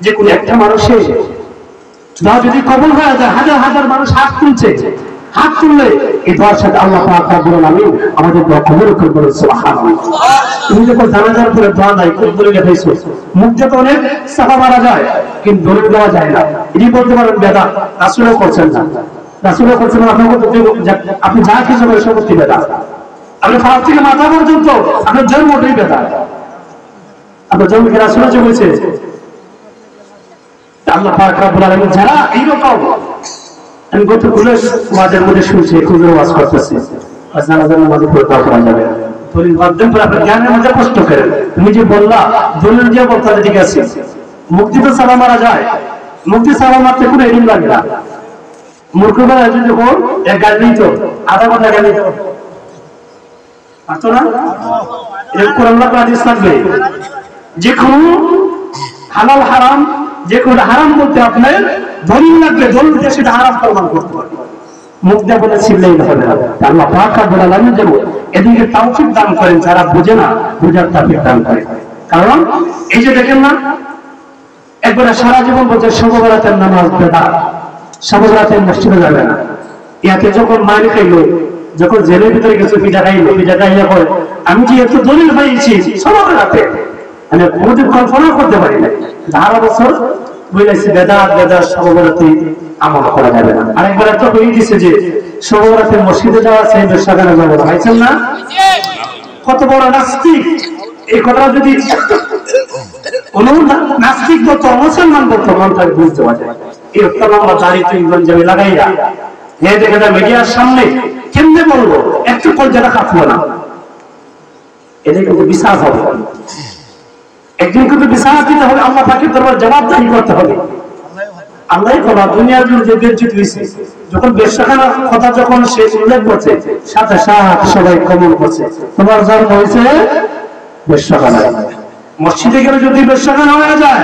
যে কোন একটা মানুষের দোয়া যদি কবুল হয়ে যায়, হাজার হাজার মানুষ হাত তুলছে, হাত তুললে এই দোয়ার সাথে আল্লাহ পাক রব্বুল আলামিন আমাদের দোয়া কবুল করবেন। সুবহানাল্লাহ। তুমি যখন জানাজার উপরে দোয়া নাই, কোন দলে গেছো, মুখ যত অনেক সাফা মারা যায়, কিন্তু দলে দেওয়া যায় না, এটি বলতে পারেন বেদাত। রাসূলও করছেন না, রাসূলও করছেন না, আপনি যা কিছু করেন সমস্ত বেদাত। আপনি পা থেকে মাথা পর্যন্ত আপনার জন্মটাই বেদাত। আপনার জন্মকে রাসূল যে বলেছে, আল্লাহ পাক রব্বুল আলামিন যারা এইরকম, আমি গত কুলের ওয়াজের মধ্যে শুনছি, কুলের ওয়াজ করতেছে, জানাজার নামাজে পড়ে দোয়া করা যাবে, দলিল মাধ্যম করে আপনার জ্ঞানের মধ্যে কষ্ট করেন। তুমি যে বললা দলিল দিয়ে বলতে ঠিক আছে, মুক্তি তো সালাম মারা যায়, মুক্তি সালাম মারতে কোনো এলিম লাগে না। মূর্খরা যখন এক গাড়ি নিত, আধা ঘন্টা গাড়ি নিত, পারতো না? এরকম আল্লাহ হাদিস থাকবে, যে কোনো হালাল হারাম, যে কোনো হারাম বলতে আপনার দলিল লাগবে, দলিল দিয়ে সেটা হারাম প্রমাণ করতে পারবে। মুখ দিয়ে বলে ছিলেই হবে না। আল্লাহ পাক রব্বুল আলামিন যেন এদিকে তৌফিক দান করেন, যারা বুঝে না বুঝার তৌফিক দান করেন। কারণ এই যে দেখেন না, একবারে সারা জীবন বলছে শবে বরাতের নামাজ বেদাত, শবে বরাতের মসজিদে যাবে না। ইয়াকে যখন মাইনে খাইলো, যখন জেলের ভিতরে গেছে, পিঠা খাইলো, পিঠা খাইয়া পরে আমি যে এত দলিল পাইছি শবে বরাতে, আমি কোনোদিন কল্পনা করতে পারি না। 12 বছর বুঝাইছি বেদাত বেদাত, শবে বরাতে আমল করা যাবে না। আরেকবার তো হয়ে গেছে যে শবে বরাতে মসজিদে যাওয়া সেই সেখানে যাবো না, পাইছেন না? কত বড় নাস্তিক! এই কথা যদি কোন নাস্তিক বলতো মুসলমান বলতো মনটা বুঝতে পারে এই একটা লম্বা দাড়ি তুই গঞ্জামে লাগাইয়া হ্যাঁ দেখা যায় মিডিয়ার সামনে কেমনে বলবো একটু কলজাটা কাঁপলো না এদের কিন্তু বিশ্বাস হবে একদিন কিন্তু বিশ্বাস দিতে হবে আল্লাহ পাকের দরবারে জবাবদারি করতে হবে আল্লাহই খবর দুনিয়ার জন্য যে বেঞ্চিত হয়েছে যখন বেশ্যাখানার কথা যখন সে উল্লেখ করছে সাথে সাথে সবাই কমন করছে তোমার জন্ম হয়েছে বেশ্যাখানায় মসজিদে গেলে যদি বেশ্যাখানা হয়ে যায়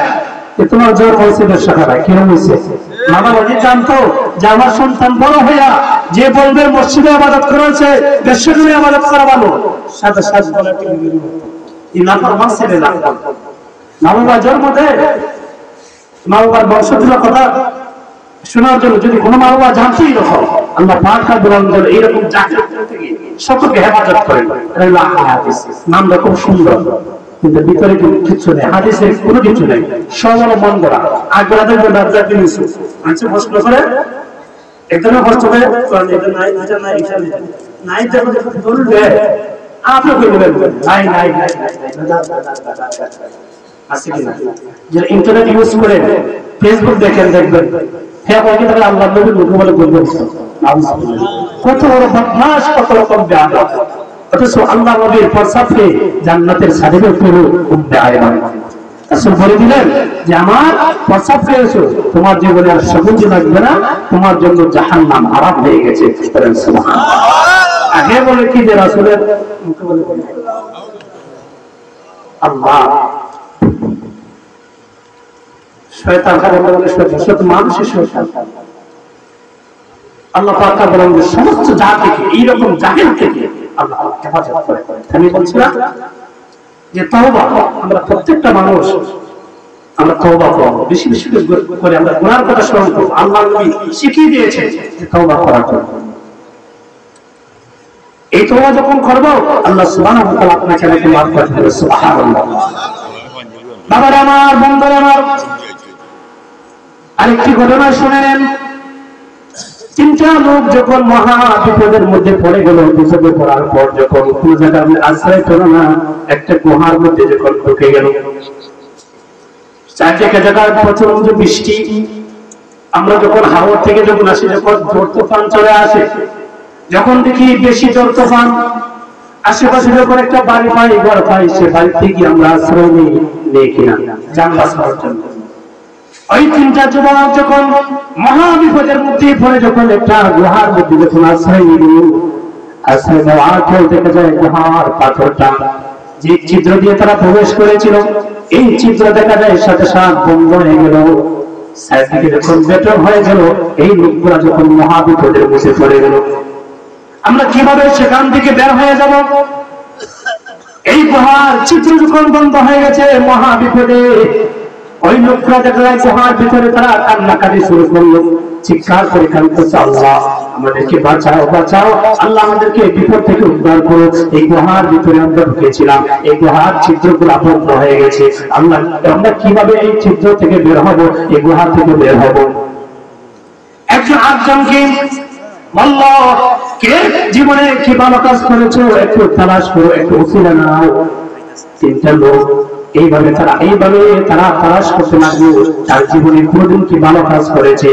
তোমার জন্ম হয়েছে বেশ্যাখানায় কিরম হয়েছে বাবা বাজি জানতো যে আমার সন্তান বড় হইয়া যে বলবে মসজিদে ইবাদত করেছে বেশ্যাখানায় ইবাদত করা ভালো সাথে সাথে বলে এই নাফরমান ছেলে না মা বাবা জন্ম দেয় মা বাবার বংশধরের কথা শোনার জন্য যদি কোনো মা বাবা জানতেই রকম আল্লাহ পাক রব্বুল আলামিন এইরকম জাকির থেকে সকলকে হেফাজত করেন আল্লাহ হাদিস নামটা খুব সুন্দর কিন্তু ভিতরে কিছু নেই হাদিসের কোনো কিছু নেই সব হলো মন গড়া আগ্রাদের জন্য জাকির ইউসুফ আচ্ছা প্রশ্ন করে একজনের প্রশ্ন করে এটা নাই এটা নাই এটা নাই দেখো বলবে আপনি কই বলবেন নাই নাই নাই আছে কিনা যারা ইন্টারনেট ইউজ করে ফেসবুক দেখেন দেখবেন হ্যাঁ ওই কিন্তু আল্লাহর নবীর মুখ বলে বলবেন কত বড় বদমাশ কত রকম বেয়াদব অথচ আল্লাহ নবীর প্রসাবে জান্নাতের সারিতে পুরো উম্মে আয়মান রাসূল বলে দিলেন যে আমার প্রসাব পেয়েছো তোমার জীবনে আর সবুজ লাগবে না তোমার জন্য জাহান্নাম হারাম হয়ে গেছে সুবহানাল্লাহ আগে বলে কি যে রাসূলের মুখে বলে আল্লাহ শয়তান বলে বলে শয়তান মানুষের শয়তান আল্লাহ পাক বলেন যে সমস্ত জাত থেকে এই রকম জাহেল থেকে আল্লাহ হেফাজত করে আমি বলছিলাম যে তওবা আমরা প্রত্যেকটা মানুষ আমরা তওবা করব বেশি বেশি করে আমরা গুনার কথা স্মরণ করব আল্লাহ নবী শিখিয়ে দিয়েছেন যে তওবা করার জন্য এই তওবা যখন করব আল্লাহ সুবহানাহু ওয়া তাআলা আপনাকে আমাকে মাফ করে দেবেন সুবহানাল্লাহ বাবারা আমার বন্ধুরা আমার আরেকটি ঘটনা শুনেন তিনটা লোক যখন মহা বিপদের মধ্যে পড়ে গেল বিপদে পড়ার পর যখন কোন জায়গায় আশ্রয় পেল না একটা গুহার মধ্যে যখন ঢুকে গেল চারদিকে জায়গায় প্রচন্ড বৃষ্টি আমরা যখন হাওর থেকে যখন আসি যখন ঝড় তুফান চলে আসে যখন দেখি বেশি ঝড় তুফান আশেপাশে যখন একটা বাড়ি পাই ঘর পাই সে বাড়ি থেকে আমরা আশ্রয় নেই কিনা জান বাঁচানোর জন্য ওই তিনটা যুবক যখন মহা বিপদের মধ্যে পড়ে যখন একটা গুহার মধ্যে যখন আশ্রয় নিল আশ্রয় নেওয়ার পর দেখা যায় গুহার পাথরটা যে ছিদ্র দিয়ে তারা প্রবেশ করেছিল এই ছিদ্র দেখা যায় সাথে সাথে বন্ধ হয়ে গেল সাইডে যখন বেটর হয়ে গেল এই লোকগুলা যখন মহা বিপদের মধ্যে পড়ে গেল আমরা কিভাবে সেখান থেকে বের হয়ে যাব এই গুহার ছিদ্র যখন বন্ধ হয়ে গেছে মহা বিপদে ওই লোকরা দেখা যায় গুহার ভিতরে তারা কান্নাকাটি শুরু করলো চিৎকার করে কাঁদতেছে আল্লাহ আমাদেরকে বাঁচাও বাঁচাও আল্লাহ আমাদেরকে বিপদ থেকে উদ্ধার করো এই গুহার ভিতরে আমরা ঢুকেছিলাম এই গুহার ছিদ্রগুলো বন্ধ হয়ে গেছে আল্লাহ আমরা কিভাবে এই ছিদ্র থেকে বের হব এই গুহা থেকে বের হব একজন আরেকজনকে বলল কে জীবনে কি ভালো কাজ করেছো একটু তালাশ করো একটু উসিলা নাও তিনটা লোক এইভাবে তারা তালাশ করতে লাগলো তার জীবনে কোনদিন কি ভালো কাজ করেছে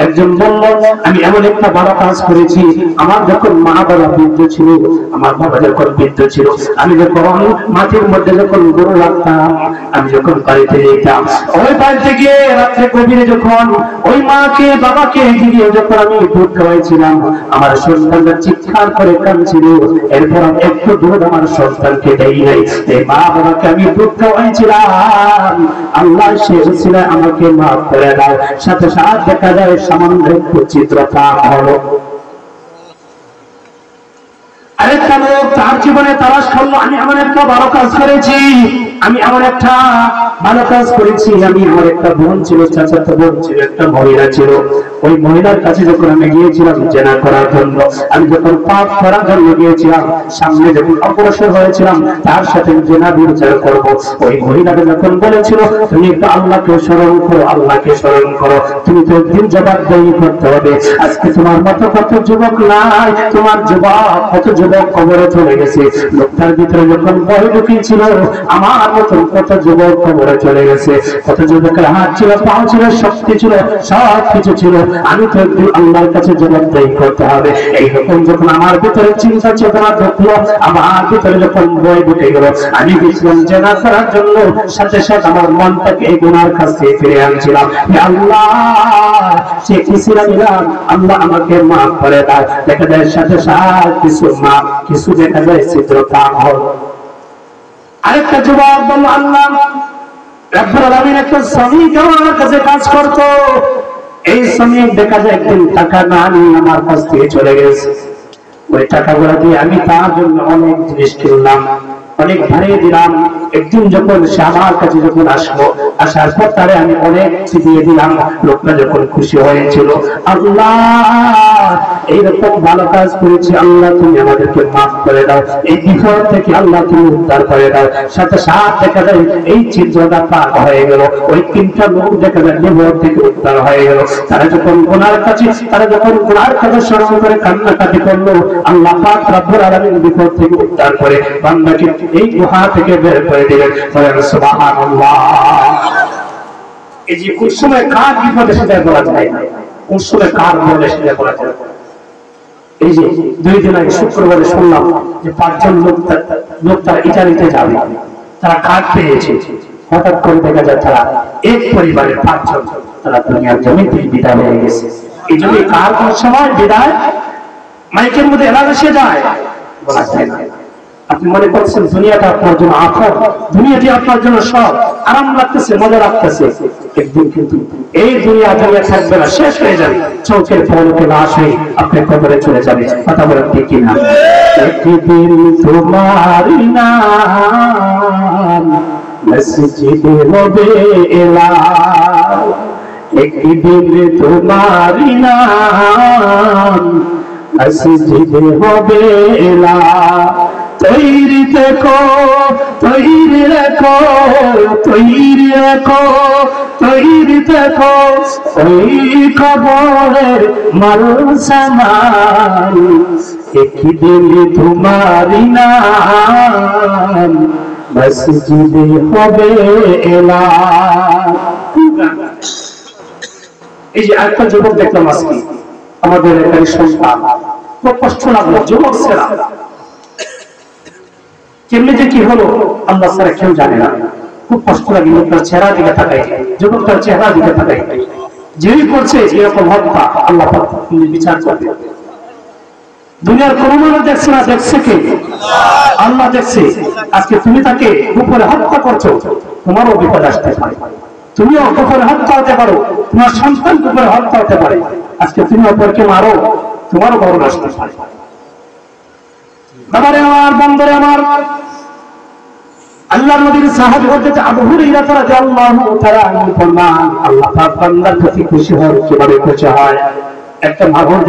একজন বলল আমি এমন একটা ভালো কাজ করেছি আমার যখন মা বাবা বৃদ্ধ ছিল আমার বাবা যখন বৃদ্ধ ছিল আমি যখন মাটির মধ্যে যখন গরু রাখতাম আমি যখন বাড়িতে যেতাম ওই বাড়িতে গিয়ে রাত্রে গভীরে যখন ওই মাকে বাবাকে দিয়ে যখন আমি দুধ খাওয়াইছিলাম আমার সন্তানরা চিৎকার করে কাঁদছিল এরপর একটু দুধ আমার সন্তানকে দেই নাই এই মা বাবাকে আমি দুধ খাওয়াইছিলাম আল্লাহ সে ছিল আমাকে মাফ করে দাও সাথে সাথে দেখা যায় সামান্য একটু চিত্রতা হলো আরেকটা লোক তার জীবনে তালাশ করলো আমি এমন একটা ভালো কাজ করেছি আমি এমন একটা ভালো কাজ করেছি আমি আমার একটা বোন ছিল চাচাতো বোন ছিল একটা মহিলা ছিল ওই মহিলার কাছে যখন আমি গিয়েছিলাম জেনা করার জন্য আমি যখন পাপ করার জন্য গিয়েছিলাম সামনে যখন অগ্রসর হয়েছিলাম তার সাথে জেনা বিচার করবো ওই মহিলাকে যখন বলেছিল তুমি একটু আল্লাহকে স্মরণ করো আল্লাহকে স্মরণ করো তুমি তো দিন জবাবদারি করতে হবে আজকে তোমার মতো কত যুবক নাই তোমার যুবক কত যুবক যুবক কবরে চলে গেছে। লোকটার ভিতরে যখন ভয় ঢুকিয়েছিল, আমার মতন কত যুবক কবরে চলে গেছে। কত যুবকের হাত ছিল, পা ছিল, শক্তি ছিল, সব কিছু ছিল। আমি তো একদিন আল্লাহর কাছে জবাবদিহি করতে হবে। এইরকম যখন আমার ভিতরে চিন্তা চেতনা ঢুকলো, আমার ভিতরে যখন ভয় ঢুকে গেল, আমি গেছিলাম জেনা করার জন্য। সাথে সাথে আমার মনটাকে এই গুনার কাছ থেকে ফিরে আনছিলাম। আল্লাহ সে কিসিরা দিলাম, আল্লাহ আমাকে মাফ করে দাও। দেখা যায় সাথে সাথে কিছু মাফ, কিছু দেখা যায় ছিদ্রতা হল। আরেকটা যুবক বলল, আল্লাহ রব্বুল আলামিন একটা শ্রমিক আমার কাছে কাজ করতো। এই শ্রমিক দেখা যায় একদিন টাকা না নিয়ে আমার কাছ থেকে চলে গেছে। ওই টাকাগুলো দিয়ে আমি তার জন্য অনেক জিনিস কিনলাম, অনেক ভাড়িয়ে দিলাম। একদিন যখন সে আমার কাছে যখন আসলো, আসার পর তারে আমি অনেক কিছু দিয়ে দিলাম। লোকটা যখন খুশি হয়েছিল, আল্লাহ এইরকম ভালো কাজ করেছি, আল্লাহ তুমি আমাদেরকে মাফ করে দাও, এই বিপদ থেকে আল্লাহ তুমি উদ্ধার করে দাও। সাথে সাথে দেখা যায় এই চিত্রটা পার হয়ে গেল। ওই তিনটা লোক দেখা যায় বিপদ থেকে উদ্ধার হয়ে গেল। তারা যখন গুনার কাছে স্মরণ করে কান্নাকাটি করলো, আল্লাহ পাক রব্বুল আলামিন বিপদ থেকে উদ্ধার করে বান্দাকে এই গুহা থেকে বের করে দিলেন। সুবহানাল্লাহ। এই যে কোন সময় কার বিপদ এসে যায় বলা যায় না, কোন সময় কার বিপদ এসে যায় বলা যায় না। এই যে 2 দিন আগে শুক্রবারে শুনলাম যে 5 জন লোক তারা ইটালিতে যাবে, তারা কার্ড পেয়েছে। হঠাৎ করে দেখা যায় তারা এক পরিবারের 5 জন তারা দুনিয়ার জমি থেকে বিদায় হয়ে গেছে। এই জন্য কার কোন সময় বিদায় মাইকের মধ্যে এলাকা সে যায় বলা যায় না। আপনি মনে করছেন দুনিয়াটা আপনার জন্য আফত, দুনিয়াটি আপনার জন্য সব আরাম লাগতেছে, মজা লাগতেছে। একদিন কিন্তু এই দুনিয়া থাকবে না, শেষ হয়ে যাবে। চোখের পলকে লাশ হয়ে আপনি কবরে চলে যাবে। কথা বলেন ঠিক কিনা? একদিন তোমার নাম মসজিদে হবে এলান, একদিন তোমার নাম মসজিদে হবে এলান। তৈরি থেকো, তৈরি রেখো, তৈরি রেখো, তৈরি থেকো, ওই খবরের মাল সামান একদিন তোমারি নাম মসজিদে হবে এলান। এই যে একটা যুবক দেখলাম আজকে আমাদের এখানে সন্তান, খুব কষ্ট লাগলো। যুবক ছেড়া কেমনি যে কি হলো আল্লাহ ছাড়া কেউ জানে না। খুব কষ্ট লাগে লোকটার চেহারা দিকে তাকাই, যুবকটার চেহারা দিকে তাকাই। যেই করছে এরকম হত্যা আল্লাহ পাক বিচার করবে। দুনিয়ার কোন মানুষ দেখছে না, দেখছে কে? আল্লাহ দেখছে। আজকে তুমি তাকে উপরে হত্যা করছো, তোমারও বিপদ আসতে পারে। তুমিও উপরে হত্যা হতে পারো, তোমার সন্তান উপরে হত্যা হতে পারে। আজকে তুমি অপরকে মারো, তোমারও বড় আসতে পারে। বাবারে আমার, বন্ধুরে আমার, আল্লাহর নবীর সাহাবী হযরত আবু হুরায়রা রাদিয়াল্লাহু তাআলা আনহু ফরমান, আল্লাহ পাক বান্দার প্রতি খুশি হয় কিভাবে খুশি হয়? একটা মানুষ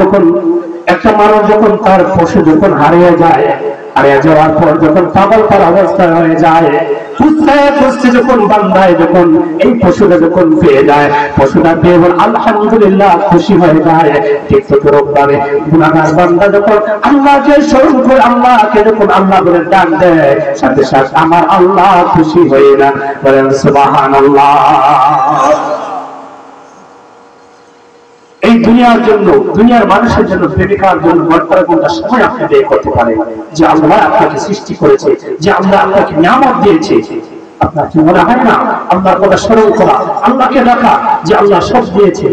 যখন তার পশু যখন হারিয়ে যাওয়ার পর যখন পাগল তার অবস্থা হয়ে যায়, খুঁজতে যখন বান্দায় যখন এই পশুটা যখন পেয়ে যায়, পশুটা পেয়ে আলহামদুলিল্লাহ খুশি হয়ে যায়। ঠিক ততভাবে গুনাহগার বান্দা যখন আল্লাহকে স্মরণ করে, আল্লাহকে যখন আল্লাহ বলে ডাক দেয়, সাথে সাথে আমার আল্লাহ খুশি হয়ে না। বলেন সুবহানাল্লাহ। এই দুনিয়ার জন্য, দুনিয়ার মানুষের জন্য, প্রেমিকার জন্য ঘন্টার ঘন্টা সময় আপনি ব্যয় করতে পারেন, যে আল্লাহ আপনাকে সৃষ্টি করেছে, যে আল্লাহ আপনাকে নিয়ামত দিয়েছে। আপনার কি মনে হয় না আল্লাহর কথা স্মরণ করা, আল্লাহকে ডাকা যে আল্লাহ সব দিয়েছে?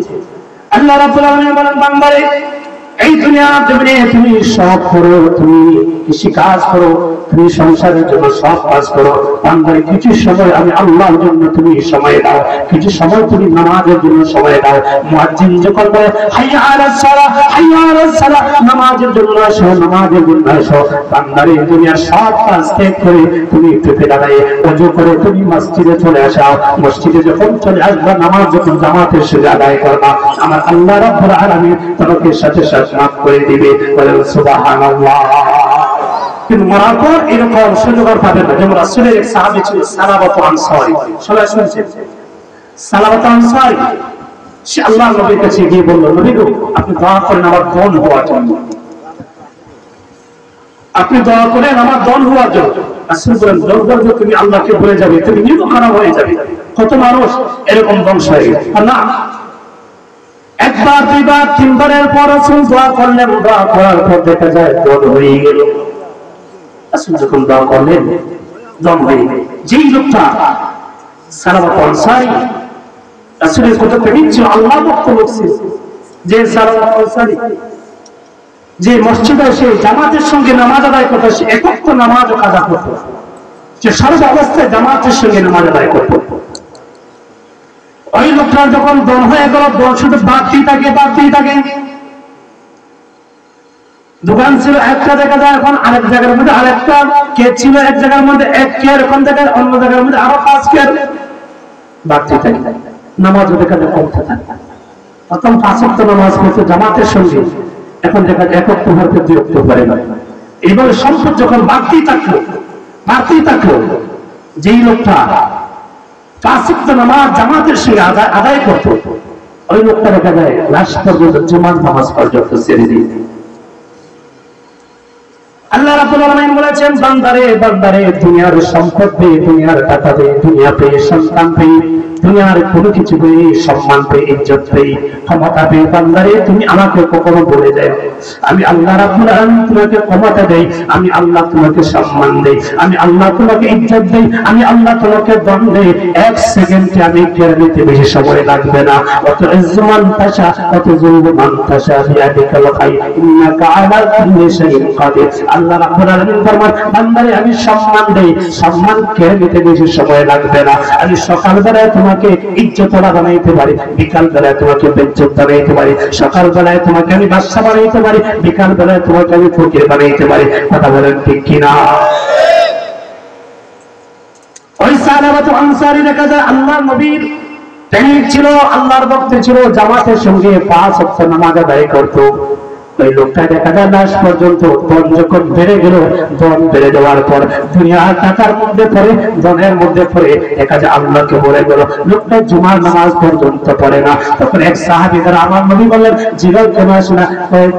আল্লাহ রাব্বুল আলামিন বলেন, বান্দারে এই দুনিয়ার জমিনে তুমি সব করো, তুমি কৃষি কাজ করো, তুমি সংসারের জন্য সব কাজ করো, বান্দারে কিছু সময় আমি আল্লাহর জন্য তুমি সময় দাও, কিছু সময় তুমি নামাজের জন্য সময় দাও। মুয়াজ্জিন যখন বলে হাইয়া আলাস সালাহ, হাইয়া আলাস সালাহ, নামাজের জন্য আসো, নামাজের জন্য আসো, বান্দারে দুনিয়ার সব কাজ ত্যাগ করে তুমি একটু দাঁড়ায় ওযু করে তুমি মসজিদে চলে আসো। মসজিদে যখন চলে আসবা, নামাজ যখন জামাতের সাথে আদায় করবা, আমার আল্লাহ রাব্বুল আলামিন তোমাকে সাথে সাথে মাফ করে দিবে। বলেন সুবহানাল্লাহ। কিন্তু মরার পর এরকম সুযোগ আর পাবে না। যেমন রাসূলের এক সাহাবী ছিল সালাবাতু আনসারী, সবাই শুনছেন সালাবাতু আনসারী। সে আল্লাহর নবীর কাছে গিয়ে বলল, নবী গো আপনি দোয়া করেন আমার বোন হওয়ার জন্য। আপনি দোয়া করেন আমার দন হওয়ার জন্য। রাসূল বলেন দন করলে তুমি আল্লাহকে ভুলে যাবে, তুমি নিজেও খারাপ হয়ে যাবে। কত মানুষ এরকম ধ্বংস হয়ে গেছে। আর না, একবার দুইবার তিনবারের পর রাসূল দোয়া করলেন, দোয়া করার পর দেখা যায় দন হয়ে গেল। রাসূল যখন দোয়া করলেন দন হয়ে গেল। যেই লোকটা সালামাত আনসারী, রাসূলের কত প্রেমিক ছিল, আল্লাহ ভক্ত লোক ছিল, যে সালামাত আনসারী, যে মসজিদে এসে জামাতের সঙ্গে নামাজ আদায় করতো, সে একক নামাজ কাজা করতো, সে সর্ব অবস্থায় জামাতের সঙ্গে নামাজ আদায় করতো। ওই লোকটার যখন দন হয়ে গেল, দন শুধু বাড়তেই থাকে, বাড়তেই থাকে। দোকান ছিল একটা, দেখা যায় এখন আরেক জায়গার মধ্যে আরেকটা, কেক ছিল এক জায়গার মধ্যে এক কেয়ার, এখন দেখা অন্য জায়গার মধ্যে আরো 5 কেয়ার, বাড়তেই থাকে। নামাজ দেখা যায় কমতে থাকে। প্রথম 5 ওয়াক্ত নামাজ পড়তে জামাতের সঙ্গে, এখন দেখা যায় 1 ওয়াক্ত পড়তে 2 ওয়াক্ত পারে না। এইভাবে সম্পদ যখন বাড়তেই থাকলো, বাড়তেই থাকলো, যেই লোকটা 5 ওয়াক্ত নামাজ জামাতের সঙ্গে আদায় করতো, ওই লোকটা দেখা যায় লাস্ট পর্যন্ত জুমার নামাজ পর্যন্ত ছেড়ে দিয়ে। আল্লাহ রাব্বুল আলামিন বলেছেন, বান্দারে বান্দারে, দুনিয়ার সম্পদ পেয়ে, দুনিয়ার টাকা পেয়ে, দুনিয়া পেয়ে, সন্তান পেয়ে, দুনিয়ার কোনো কিছু পেয়ে, সম্মান পেয়ে, ইজ্জত পেয়ে, ক্ষমতা পেয়ে, বান্দারে তুমি আমাকে কখনো বলে যাও, আমি আল্লাহ রাব্বুল আলামিন তোমাকে ক্ষমতা দেই, আমি আল্লাহ তোমাকে সম্মান দেই, আমি আল্লাহ তোমাকে ইজ্জত দেই, আমি আল্লাহ তোমাকে দন দেই, 1 সেকেন্ডে আমি কেড়ে নিতে বেশি সময় লাগবে না। অত ইজ্জমান তাশা, অত যুলমান তাশা, বিয়াদিকাল খায়র, ইন্নাকা আলা কুল্লি শাইইন কাদির। আল্লাহ রাব্বুল আলামিন ফরমান, বান্দারে আমি সম্মান দেই, সম্মান কেড়ে নিতে বেশি সময় লাগবে না। আমি সকাল বেলায় তোমাকে ইজ্জতওয়ালা বানাইতে পারি, বিকাল বেলায় তোমাকে বেজ্জত বানাইতে পারি, সকাল বেলায় তোমাকে আমি বাদশা বানাইতে পারি, বিকাল বেলায় তোমাকে আমি ফকির বানাইতে পারি। কথা বলেন ঠিক কিনা? ওই সাহাবাত আনসারী দেখা যায় আল্লাহর নবীর প্রেমিক ছিল, আল্লাহর ভক্ত ছিল, জামাতের সঙ্গে 5 ওয়াক্ত নামাজ আদায় করত। ওই লোকটা দেখা যায় লাস্ট পর্যন্ত দন যখন বেড়ে গেল, দন বেড়ে যাওয়ার পর দুনিয়ার টাকার মধ্যে পড়ে, দনের মধ্যে পড়ে, দেখা যায় আল্লাহকে বলে গেল, লোকটা জুমার নামাজ পর্যন্ত পড়ে না। তখন এক সাহাবী যারা আমার নবী বললেন, জীবন কেন আসে না?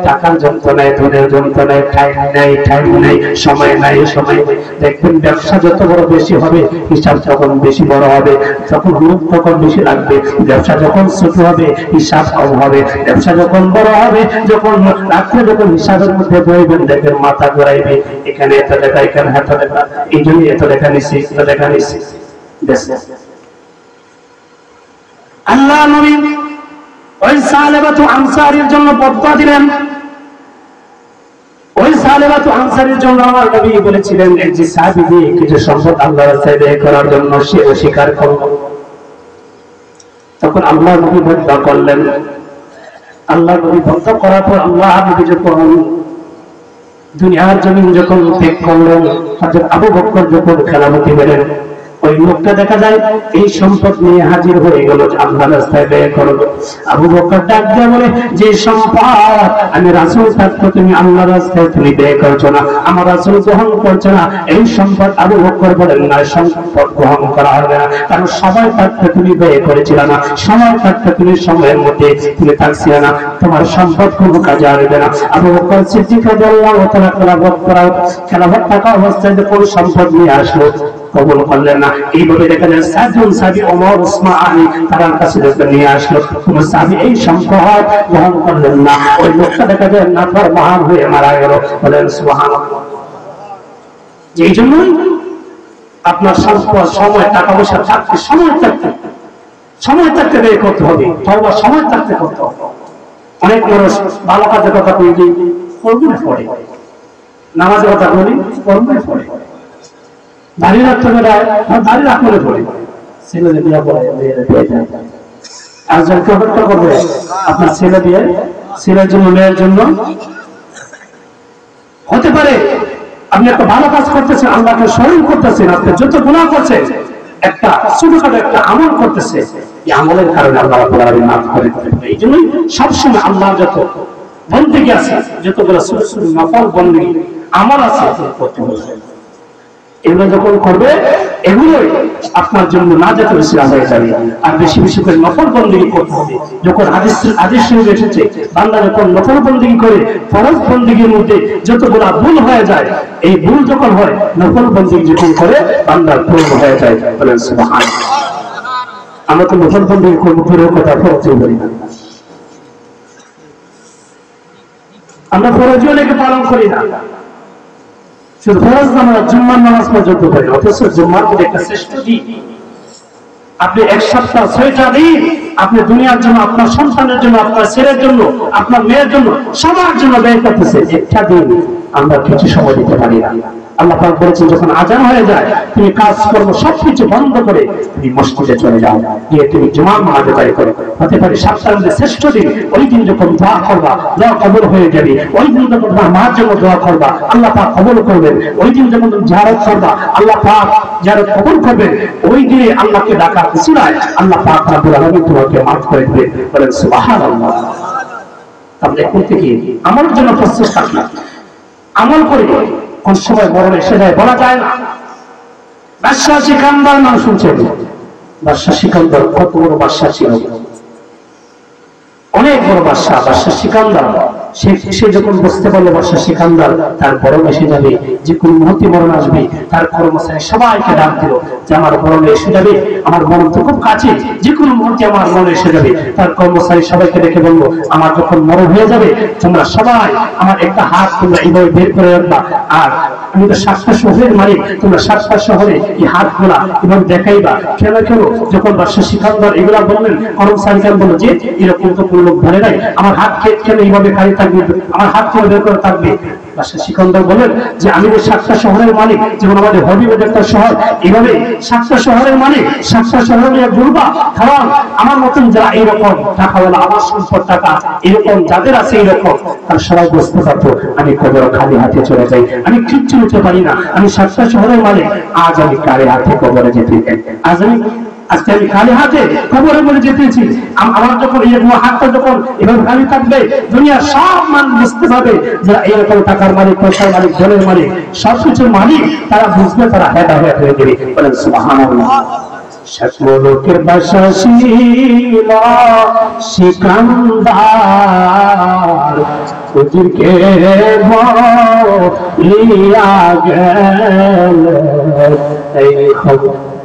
টাকার যন্ত্রণায়, ধনের যন্ত্রণায়, টাইম নাই, টাইম নাই, সময় নাই, সময় নেই। দেখবেন ব্যবসা যত বড় বেশি হবে, হিসাব যখন বেশি বড় হবে, তখন লোক তখন বেশি লাগবে। ব্যবসা যখন ছোট হবে, হিসাব কম হবে। ব্যবসা যখন বড় হবে, যখন রাত্রে যখন হিসাবের মধ্যে বইবেন, দেখবেন মাথা ঘুরাইবে, এখানে এত টাকা, এখানে এত টাকা, এই জন্য এত টাকা নিচ্ছি, এত টাকা নিচ্ছি। আল্লাহ নবী ওই সালেবাতু আনসারীর জন্য বদদুআ দিলেন। ওই সালেবাতু আনসারীর জন্য আমার নবী বলেছিলেন, এই যে সাহাবী দিয়ে কিছু সম্পদ আল্লাহর রাস্তায় ব্যয় করার জন্য সে অস্বীকার করলো। তখন আল্লাহ নবী বদদুআ করলেন। আল্লাহ নবী বন্ধ করার পর আল্লাহ নবী যখন দুনিয়ার জমিন যখন ত্যাগ করলেন, হযরত আবু বকর যখন খেলাফতি পেলেন, ওই লোকটা দেখা যায় এই সম্পদ নিয়ে হাজির হয়ে গেল, আল্লাহর রাস্তায় ব্যয় করলো। আবু বকর ডাক দিয়ে বলে, যে সম্পদ আমি রাসূল থাকতে তুমি আল্লাহর রাস্তায় তুমি ব্যয় করছো না, আমার রাসূল গ্রহণ করছে না, এই সম্পদ আবু বকর বলেন না, সম্পদ গ্রহণ করা হবে না, কারণ সময় থাকতে তুমি ব্যয় করেছিল না, সময় থাকতে তুমি সময়ের মধ্যে তুমি থাকছিলে না, তোমার সম্পদ কোনো কাজে আসবে না। আবু বকর সিদ্দিক রাদিয়াল্লাহু তাআলা খেলাফত থাকা অবস্থায় যখন সম্পদ নিয়ে আসলো, কবুল করলেন না। এইভাবে দেখা যায় 7 জন সাহাবী, ওমর, উসমান, আলী, তার কাছে যখন নিয়ে আসলো, কোন সাহাবী এই সম্পদ গ্রহণ করলেন না। ওই লোকটা দেখা যায় নাফরমান হয়ে মারা গেল। বলেন সুবহানাল্লাহ। এই জন্যই আপনার সম্পদ, সময়, টাকা পয়সা থাকতে, সময় থাকতে ব্যয় করতে হবে, তওবা সময় থাকতে করতে হবে। অনেক মানুষ ভালো কাজের কথা বলি, করবে না, পড়ে নামাজের কথা বলি, করবে না, পড়ে দাঁড়িয়ে রাখতে হবে, দাঁড়িয়ে রাখলে পড়ে ছেলে বিয়ে করে, আর যাকে অপেক্ষা করবে আপনার ছেলে দিয়ে, ছেলের জন্য, মেয়ের জন্য হতে পারে আপনি একটা ভালো কাজ করতেছেন, আল্লাহকে স্মরণ করতেছেন, আপনি যত গুনাহ করছেন, একটা ছোটখাটো একটা আমল করতেছে, এই আমলের কারণে আল্লাহ রাব্বুল আলামিন মাফ করে দেন। এই জন্যই সবসময় আল্লাহ যত বন্দেগী আছে, যতগুলো ছোট ছোট নফল বন্দেগী আমল আছে, এগুলো যখন করবে, এগুলোই আপনার জন্য নাজাতের উসিলা হয়ে যাবে। আর বেশি বেশি করে নফল বন্দেগী করতে হবে। যখন হাদিস শরীফে এসেছে বান্দা যখন নফল বন্দেগী করে ফরজ বন্দেগীর মধ্যে যতগুলো ভুল হয়ে যায়, এই ভুল যখন হয় নফল বন্দেগী যখন করে বান্দার পূর্ণ হয়ে যায়। বলেন সুবহানাল্লাহ। আমরা তো নফল বন্দেগী করব দূরের কথা, ফরজও করি না। আমরা ফরজও অনেকে পালন করি না, শুধু ফরজ নামাজ জুম্মার নামাজ পর্যন্ত করি। অথচ জুম্মার মধ্যে একটা শ্রেষ্ঠ দিন, আপনি এক সপ্তাহ 6টা দিন আপনি দুনিয়ার জন্য, আপনার সন্তানের জন্য, আপনার ছেলের জন্য, আপনার মেয়ের জন্য, সবার জন্য ব্যয় করতেছে। একটা দিন আমরা কিছু সময় দিতে পারি না। আল্লাহ পাক বলেছেন যখন আজান হয়ে যায় তুমি কাজ কর্ম সবকিছু বন্ধ করে তুমি মসজিদে চলে যাও, গিয়ে তুমি জুমার নামাজ আদায় করো। হতে পারে সপ্তাহের মধ্যে শ্রেষ্ঠ দিন, ওই দিন যখন দোয়া করবা দোয়া কবুল হয়ে যাবে। ওই দিন যখন তোমার মার জন্য দোয়া করবা আল্লাহ পাক কবুল করবেন। ওই দিন যখন তুমি জিয়ারত করবা আল্লাহ পাক জিয়ারত কবুল করবেন। ওই দিনে আল্লাহকে ডাকার উসিলায় আল্লাহ পাক রব্বুল আলামিন তোমাকে মাফ করে দিবেন। বলেন সুবহানাল্লাহ। তাহলে এখন থেকে আমার জন্য প্রস্তুত থাকলাম, আমল করি। কোন সময় মরণ এসে যায় বলা যায় না। বাদশাহ সিকান্দার নাম শুনছেন? বাদশাহ সিকান্দার কত বড় বাদশাহ ছিল, অনেক বড় বাদশাহ। বাদশাহ সিকান্দার সে যখন বুঝতে পারলো বাদশাহ সিকান্দার তার মরণ এসে যাবে, যে কোন মুহূর্তে মরণ আসবে, তার কর্মচারী সবাইকে ডাক দিল যে আমার মরণ এসে যাবে, আমার মরণ তো খুব কাছে, যে কোনো মুহূর্তে আমার মরণ এসে যাবে। তার কর্মচারী সবাইকে ডেকে বললো আমার যখন মরণ হয়ে যাবে তোমরা সবাই আমার একটা হাত তোমরা এইভাবে বের করে রাখবা, আর আমি তো 7টা শহরের মালিক, তোমরা 7টা শহরে এই হাতগুলা এভাবে দেখাইবা। কেন কেন যখন বাদশাহ সিকান্দার এগুলা বললেন, কর্মচারীরা বললো যে এরকম তো কোনো লোক ধরে নাই, আমার হাত কেন এইভাবে খালি থাকবে, আমার হাত কেন বের করে থাকবে। বাদশাহ সিকান্দার বলেন যে আমি যে 7টা শহরের মালিক, যেমন আমাদের হবিগঞ্জ একটা শহর, এইভাবে 7টা শহরের মালিক 7টা শহরে নিয়ে ঘুরবা। কারণ আমার মতন যারা এইরকম টাকাওয়ালা, আমার সম্পদ টাকা এরকম যাদের আছে এইরকম, তার সবাই বুঝতে পারতো আমি কবর খালি হাতে চলে যাই, আমি কিচ্ছু নিতে পারি না, আমি 7টা শহরের মালিক। আজ আমি কারে হাতে কবরে যেতে চাই, আজকে আমি খালি হাতে কবরে বলে যেতেছি। আমার যখন এরকম হাতটা যখন এভাবে খালি থাকবে দুনিয়ার সব মানুষ বুঝতে পারবে যারা এরকম টাকার মালিক, পয়সার মালিক, জলের মালিক, সবকিছুর মালিক, তারা বুঝবে, তারা হেদায়েত হয়ে যাবে। বলেন সুবহানাল্লাহ। সকলোকের বাসা ছিল সিকান্দার, ওদেরকে বলিয়া গেল এই খবর।